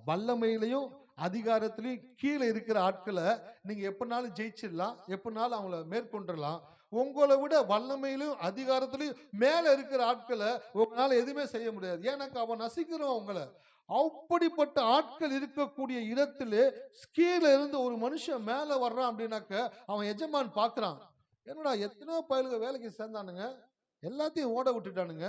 வல்லமையிலையும் அதிகாரத்திலையும் கீழே இருக்கிற ஆட்களை நீங்க எப்பனாலும் ஜெயிச்சிடலாம், எப்பனாலும் அவங்கள மேற்கொண்டலாம். உங்களை விட வல்லமையிலும் அதிகாரத்திலையும் மேல இருக்கிற ஆட்களை உங்களால எதுவுமே செய்ய முடியாது. ஏன்னாக்கா அவன் நசிக்கிறோம் உங்களை. அப்படிப்பட்ட ஆட்கள் இருக்கக்கூடிய இடத்துல கீழே இருந்து ஒரு மனுஷன் மேல வர்றான் அப்படின்னாக்க அவன் எஜமான் பாக்குறான், என்னடா எத்தனையோ பயலுக வேலைக்கு சேர்ந்தானுங்க, எல்லாத்தையும் ஓட விட்டுட்டானுங்க,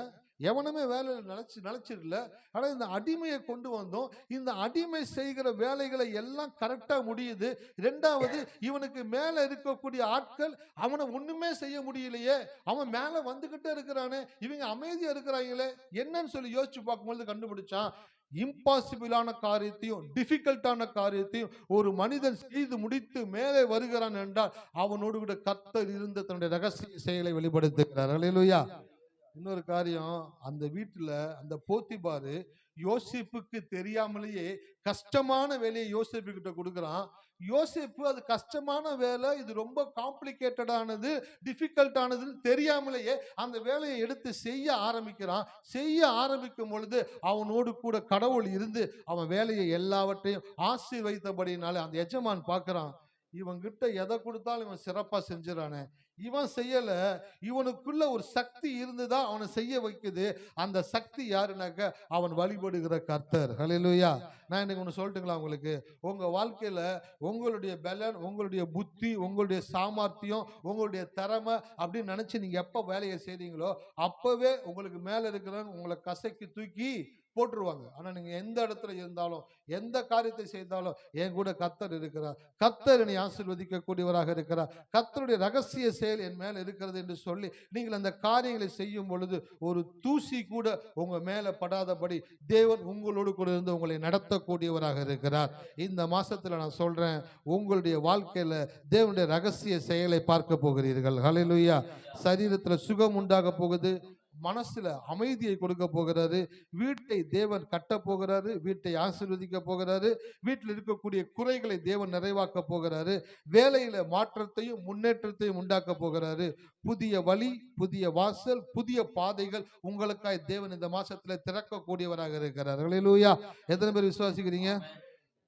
எவனுமே வேலையில் நினைச்சிடல. ஆனா இந்த அடிமையை கொண்டு வந்தோம், இந்த அடிமை செய்கிற வேலைகளை எல்லாம் கரெக்டா முடியுது. இரண்டாவது, இவனுக்கு மேல இருக்கக்கூடிய ஆட்கள் அவனை ஒண்ணுமே செய்ய முடியலையே, அவன் மேல வந்துகிட்டே இருக்கிறானே, இவங்க அமைதியா இருக்கிறாங்களே, என்னன்னு சொல்லி யோசிச்சு பார்க்கும்போது கண்டுபிடிச்சான், இம்பாசிபிளான காரியத்தையும் டிஃபிகல்ட்டான காரியத்தையும் ஒரு மனிதன் செய்து முடித்து மேலே வருகிறான் என்றால் அவனோடு கூட கர்த்தர் இருந்த தன்னுடைய ரகசிய செயலை வெளிப்படுத்துகிறார். அல்லேலூயா. இன்னொரு காரியம், அந்த வீட்டுல அந்த போத்திபாரு யோசேப்புக்கு தெரியாமலேயே கஷ்டமான வேலையை யோசேப்பு கிட்ட கொடுக்குறான். யோசேப்பு அது கஷ்டமான வேலை, இது ரொம்ப காம்ப்ளிகேட்டடானது, டிஃபிகல்ட் ஆனதுன்னு தெரியாமலேயே அந்த வேலையை எடுத்து செய்ய ஆரம்பிக்கிறான். செய்ய ஆரம்பிக்கும் பொழுது அவனோடு கூட கடவுள் இருந்து அவன் வேலையை எல்லாவற்றையும் ஆசீர்வதித்தபடினாலே அந்த எஜமான் பார்க்கிறான், இவன் கிட்ட எதை கொடுத்தாலும் இவன் சிறப்பா செஞ்சிடறானே, இவன் செய்யல, இவனுக்குள்ள ஒரு சக்தி இருந்துதான் அவனை செய்ய வைக்குது. அந்த சக்தி யாருனாக்க அவன் வழிபடுகிற கர்த்தர். ஹல்லேலூயா. நான் இன்னைக்கு ஒன்று சொல்லட்டுங்களா உங்களுக்கு? உங்க வாழ்க்கையில உங்களுடைய பலன், உங்களுடைய புத்தி, உங்களுடைய சாமர்த்தியம், உங்களுடைய திறமை அப்படின்னு நினைச்சு நீங்க எப்ப வேலையை செய்றீங்களோ அப்பவே உங்களுக்கு மேல இருக்கிறவங்க உங்களை கசக்கி தூக்கி போட்டுருவாங்க. ஆனா நீங்க எந்த இடத்துல இருந்தாலும், எந்த காரியத்தை செய்தாலும் என் கூட கர்த்தர் இருக்கிறார், கர்த்தர் என்னை ஆசீர்வதிக்க கூடியவராக இருக்கிறார், கர்த்தருடைய ரகசிய செயல் என் மேல இருக்கிறது என்று சொல்லி நீங்கள் அந்த காரியங்களை செய்யும் பொழுது ஒரு தூசி கூட உங்க மேல படாதபடி தேவன் உங்களோடு கூட இருந்து உங்களை நடத்தக்கூடியவராக இருக்கிறார். இந்த மாசத்துல நான் சொல்றேன், உங்களுடைய வாழ்க்கையில தேவனுடைய ரகசிய செயலை பார்க்க போகிறீர்கள். ஹல்லேலூயா. சரீரத்துல சுகம் உண்டாக போகுது, மனசுல அமைதியை கொடுக்க போகிறாரு, வீட்டை தேவன் கட்ட போகிறாரு, வீட்டை ஆசீர்வதிக்க போகிறாரு, வீட்டில் இருக்கக்கூடிய குறைகளை தேவன் நிறைவாக்க போகிறாரு, வேலையில மாற்றத்தையும் முன்னேற்றத்தையும் உண்டாக்க போகிறாரு. புதிய வழி, புதிய வாசல், புதிய பாதைகள் உங்களுக்காய் தேவன் இந்த மாசத்துல திறக்கக்கூடியவராக இருக்கிறார். ஹல்லேலூயா. எத்தனை பேர் விசுவாசிக்கிறீங்க?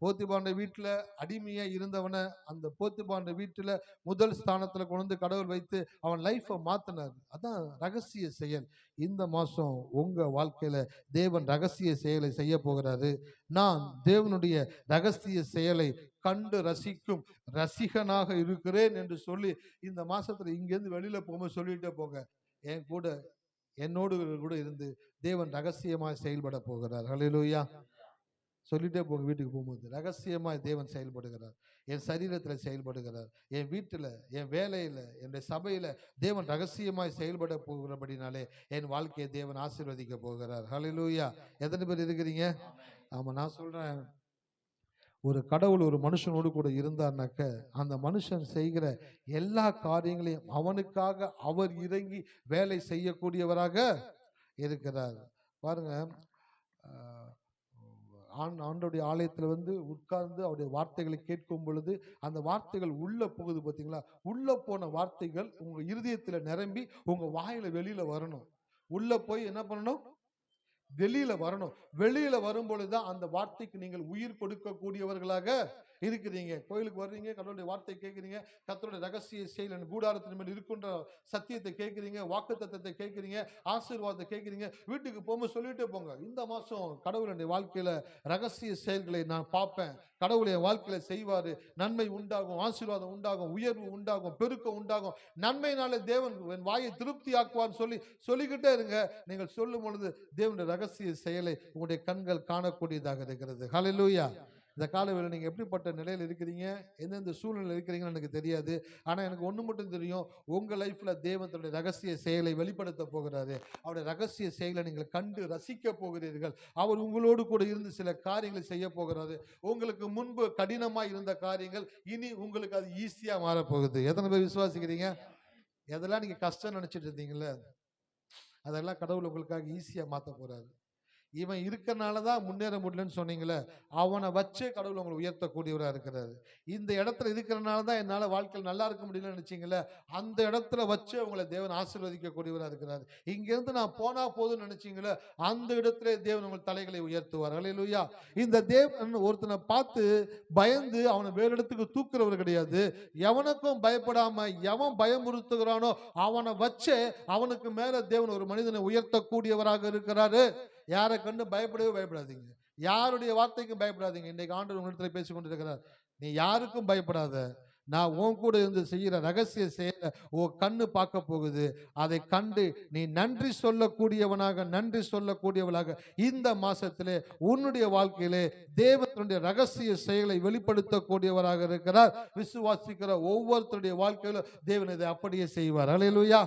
போத்திபாண்ட வீட்டுல அடிமையா இருந்தவனை அந்த போத்திபாண்ட வீட்டுல முதல் ஸ்தானத்துல கொண்டு வந்து கடவுள் வைத்து அவன் லைஃபை மாத்தினார். அதான் ரகசிய செயல். இந்த மாசம் உங்க வாழ்க்கையில தேவன் ரகசிய செயலை செய்ய போகிறாரு. நான் தேவனுடைய ரகசிய செயலை கண்டு ரசிக்கும் ரசிகனாக இருக்கிறேன் என்று சொல்லி இந்த மாசத்துல இங்கிருந்து வெளியில போகும்போது சொல்லிட்டே போங்க, என் கூட என்னோடு கூட இருந்து தேவன் ரகசியமாய் செயல்பட போகிறார். ஹல்லேலூயா. சொல்லிட்டே போங்க. வீட்டுக்கு போகும்போது ரகசியமாய் தேவன் செயல்படுகிறார், என் சரீரத்துல செயல்படுகிறார், என் வீட்டுல, என் வேலையில, என்னுடைய சபையில தேவன் ரகசியமாய் செயல்பட போகிறபடினாலே என் வாழ்க்கையை தேவன் ஆசீர்வதிக்க போகிறார். ஹல்லேலூயா. எத்தனை பேர் இருக்கிறீங்க? ஆமா, நான் சொல்றேன், ஒரு கடவுள் ஒரு மனுஷனோடு கூட இருந்தார்னாக்க அந்த மனுஷன் செய்கிற எல்லா காரியங்களையும் அவனுக்காக அவர் இறங்கி வேலை செய்யக்கூடியவராக இருக்கிறார். பாருங்க, ஆண்டோடைய ஆலயத்துல வந்து உட்கார்ந்து அவருடைய வார்த்தைகளை கேட்கும் பொழுது அந்த வார்த்தைகள் உள்ள போகுது பாத்தீங்களா? உள்ள போன வார்த்தைகள் உங்க இருதயத்துல நிரம்பி உங்க வாயில வெளியில வரணும். உள்ள போய் என்ன பண்ணணும்? வெளியில வரணும். வெளியில வரும் பொழுதுதான் அந்த வார்த்தைக்கு நீங்கள் உயிர் கொடுக்கக்கூடியவர்களாக இருக்கிறீங்க. கோயிலுக்கு வர்றீங்க, கடவுளுடைய வார்த்தை கேட்கிறீங்க, கர்த்தருடைய ரகசிய செயல் கூடாரத்தின் மேல் இருக்கின்ற சத்தியத்தை கேட்கிறீங்க, வாக்குத்தத்தத்தை கேட்கிறீங்க, ஆசீர்வாதத்தை கேட்கிறீங்க, வீட்டுக்கு போகும்போது சொல்லிட்டே போங்க, இந்த மாசம் கடவுளுடைய வாழ்க்கையில ரகசிய செயல்களை நான் பார்ப்பேன், கடவுள் என் வாழ்க்கையில செய்வாரு, நன்மை உண்டாகும், ஆசீர்வாதம் உண்டாகும், உயர்வு உண்டாகும், பெருக்கம் உண்டாகும், நன்மையினாலே தேவன் என் வாயை திருப்தி ஆக்குவான்னு சொல்லி சொல்லிக்கிட்டே இருங்க. நீங்கள் சொல்லும் பொழுது தேவனுடைய ரகசிய செயலை உங்களுடைய கண்கள் காணக்கூடியதாக இருக்கிறது. ஹல்லேலூயா. இந்த காலவேளை நீங்க எப்படிப்பட்ட நிலையில் இருக்கிறீங்க, எந்தெந்த சூழ்நிலை இருக்கிறீங்கன்னு எனக்கு தெரியாது. ஆனா எனக்கு ஒண்ணு மட்டும் தெரியும், உங்க லைஃப்ல தேவன் தன்னுடைய ரகசிய செயலை வெளிப்படுத்த போகிறாரு. அவருடைய ரகசிய செயலை நீங்கள் கண்டு ரசிக்க போகிறீர்கள். அவர் உங்களோடு கூட இருந்து சில காரியங்களை செய்ய போகிறாரு. உங்களுக்கு முன்பு கடினமா இருந்த காரியங்கள் இனி உங்களுக்கு அது ஈஸியா மாறப்போகுது. எத்தனை பேர் விசுவாசிக்கிறீங்க? எதெல்லாம் நீங்க கஷ்டம் நினைச்சிட்டு இருந்தீங்கல்ல, அதெல்லாம் கடவுள் உங்களுக்காக ஈஸியா மாத்த போறாரு. இவன் இருக்கனாலதான் முன்னேற முடியலன்னு சொன்னீங்களே, அவனை வச்சே கடவுள் உங்களை உயர்த்தக்கூடியவராக இருக்கிறாரு. இந்த இடத்துல இருக்கிறனாலதான் என்னால வாழ்க்கையில் நல்லா இருக்க முடியலன்னு நினைச்சீங்களே, அந்த இடத்துல வச்சு உங்களை தேவன் ஆசீர்வதிக்க கூடியவராக இருக்கிறாரு. இங்க இருந்து நான் போனா போதும்னு நினைச்சீங்களே, அந்த இடத்துல தேவன் உங்கள் தலைகளை உயர்த்துவார். ஹல்லேலூயா. இந்த தேவன் ஒருத்தனை பார்த்து பயந்து அவனை வேறு இடத்துக்கு தூக்குறவர் கிடையாது. எவனுக்கும் பயப்படாம எவன் பயமுறுத்துகிறானோ அவனை வச்சே அவனுக்கு மேல தேவன் ஒரு மனிதனை உயர்த்தக்கூடியவராக இருக்கிறாரு. யாரை கண்டு பயப்படவே பயப்படாதீங்க, யாருடைய வார்த்தைக்கும் பயப்படாதீங்க. இன்றைக்கு ஆண்டவர் உங்களிடத்தில் பேசிக் கொண்டிருக்கிறார், நீ யாருக்கும் பயப்படாத, நான் உன் கூட இருந்து செய்கிற ரகசிய செயலை உன் கண்ணு பார்க்க போகுது. அதை கண்டு நீ நன்றி சொல்லக்கூடியவனாக, நன்றி சொல்லக்கூடியவளாக இந்த மாசத்திலே உன்னுடைய வாழ்க்கையிலே தேவனுடைய ரகசிய செயலை வெளிப்படுத்தக்கூடியவராக இருக்கிறார். விசுவாசிக்கிற ஒவ்வொருத்தருடைய வாழ்க்கையிலும் தேவன் இதை அப்படியே செய்வார். ஹல்லேலூயா.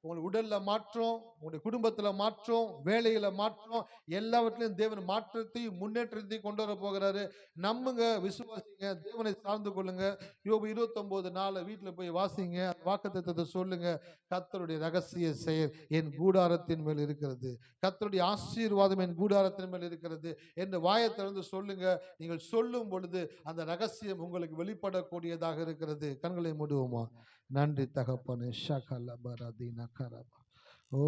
உங்களுடைய உடல்ல மாற்றம், உங்களுடைய குடும்பத்துல மாற்றம், வேலையில மாற்றம், எல்லாவற்றிலும் தேவன் மாற்றத்தையும் முன்னேற்றத்தையும் கொண்டு வர போகிறாரு. நம்புங்க, விசுவாசிங்க, தேவனை சார்ந்து கொள்ளுங்க. யோபு 29:4 வீட்டுல போய் வாசிங்க, வாக்குத்தத்தத்தை சொல்லுங்க. கர்த்தருடைய ரகசிய செயல் என் கூடாரத்தின் மேல் இருக்கிறது, கர்த்தருடைய ஆசீர்வாதம் என் கூடாரத்தின் மேல் இருக்கிறது என்று வாயை திறந்து சொல்லுங்க. நீங்கள் சொல்லும் பொழுது அந்த ரகசியம் உங்களுக்கு வெளிப்படக்கூடியதாக இருக்கிறது. கண்களை மூடுவோமா? நன்றி தகப்பனே. ஷகல பரதீன கரபா. ஓ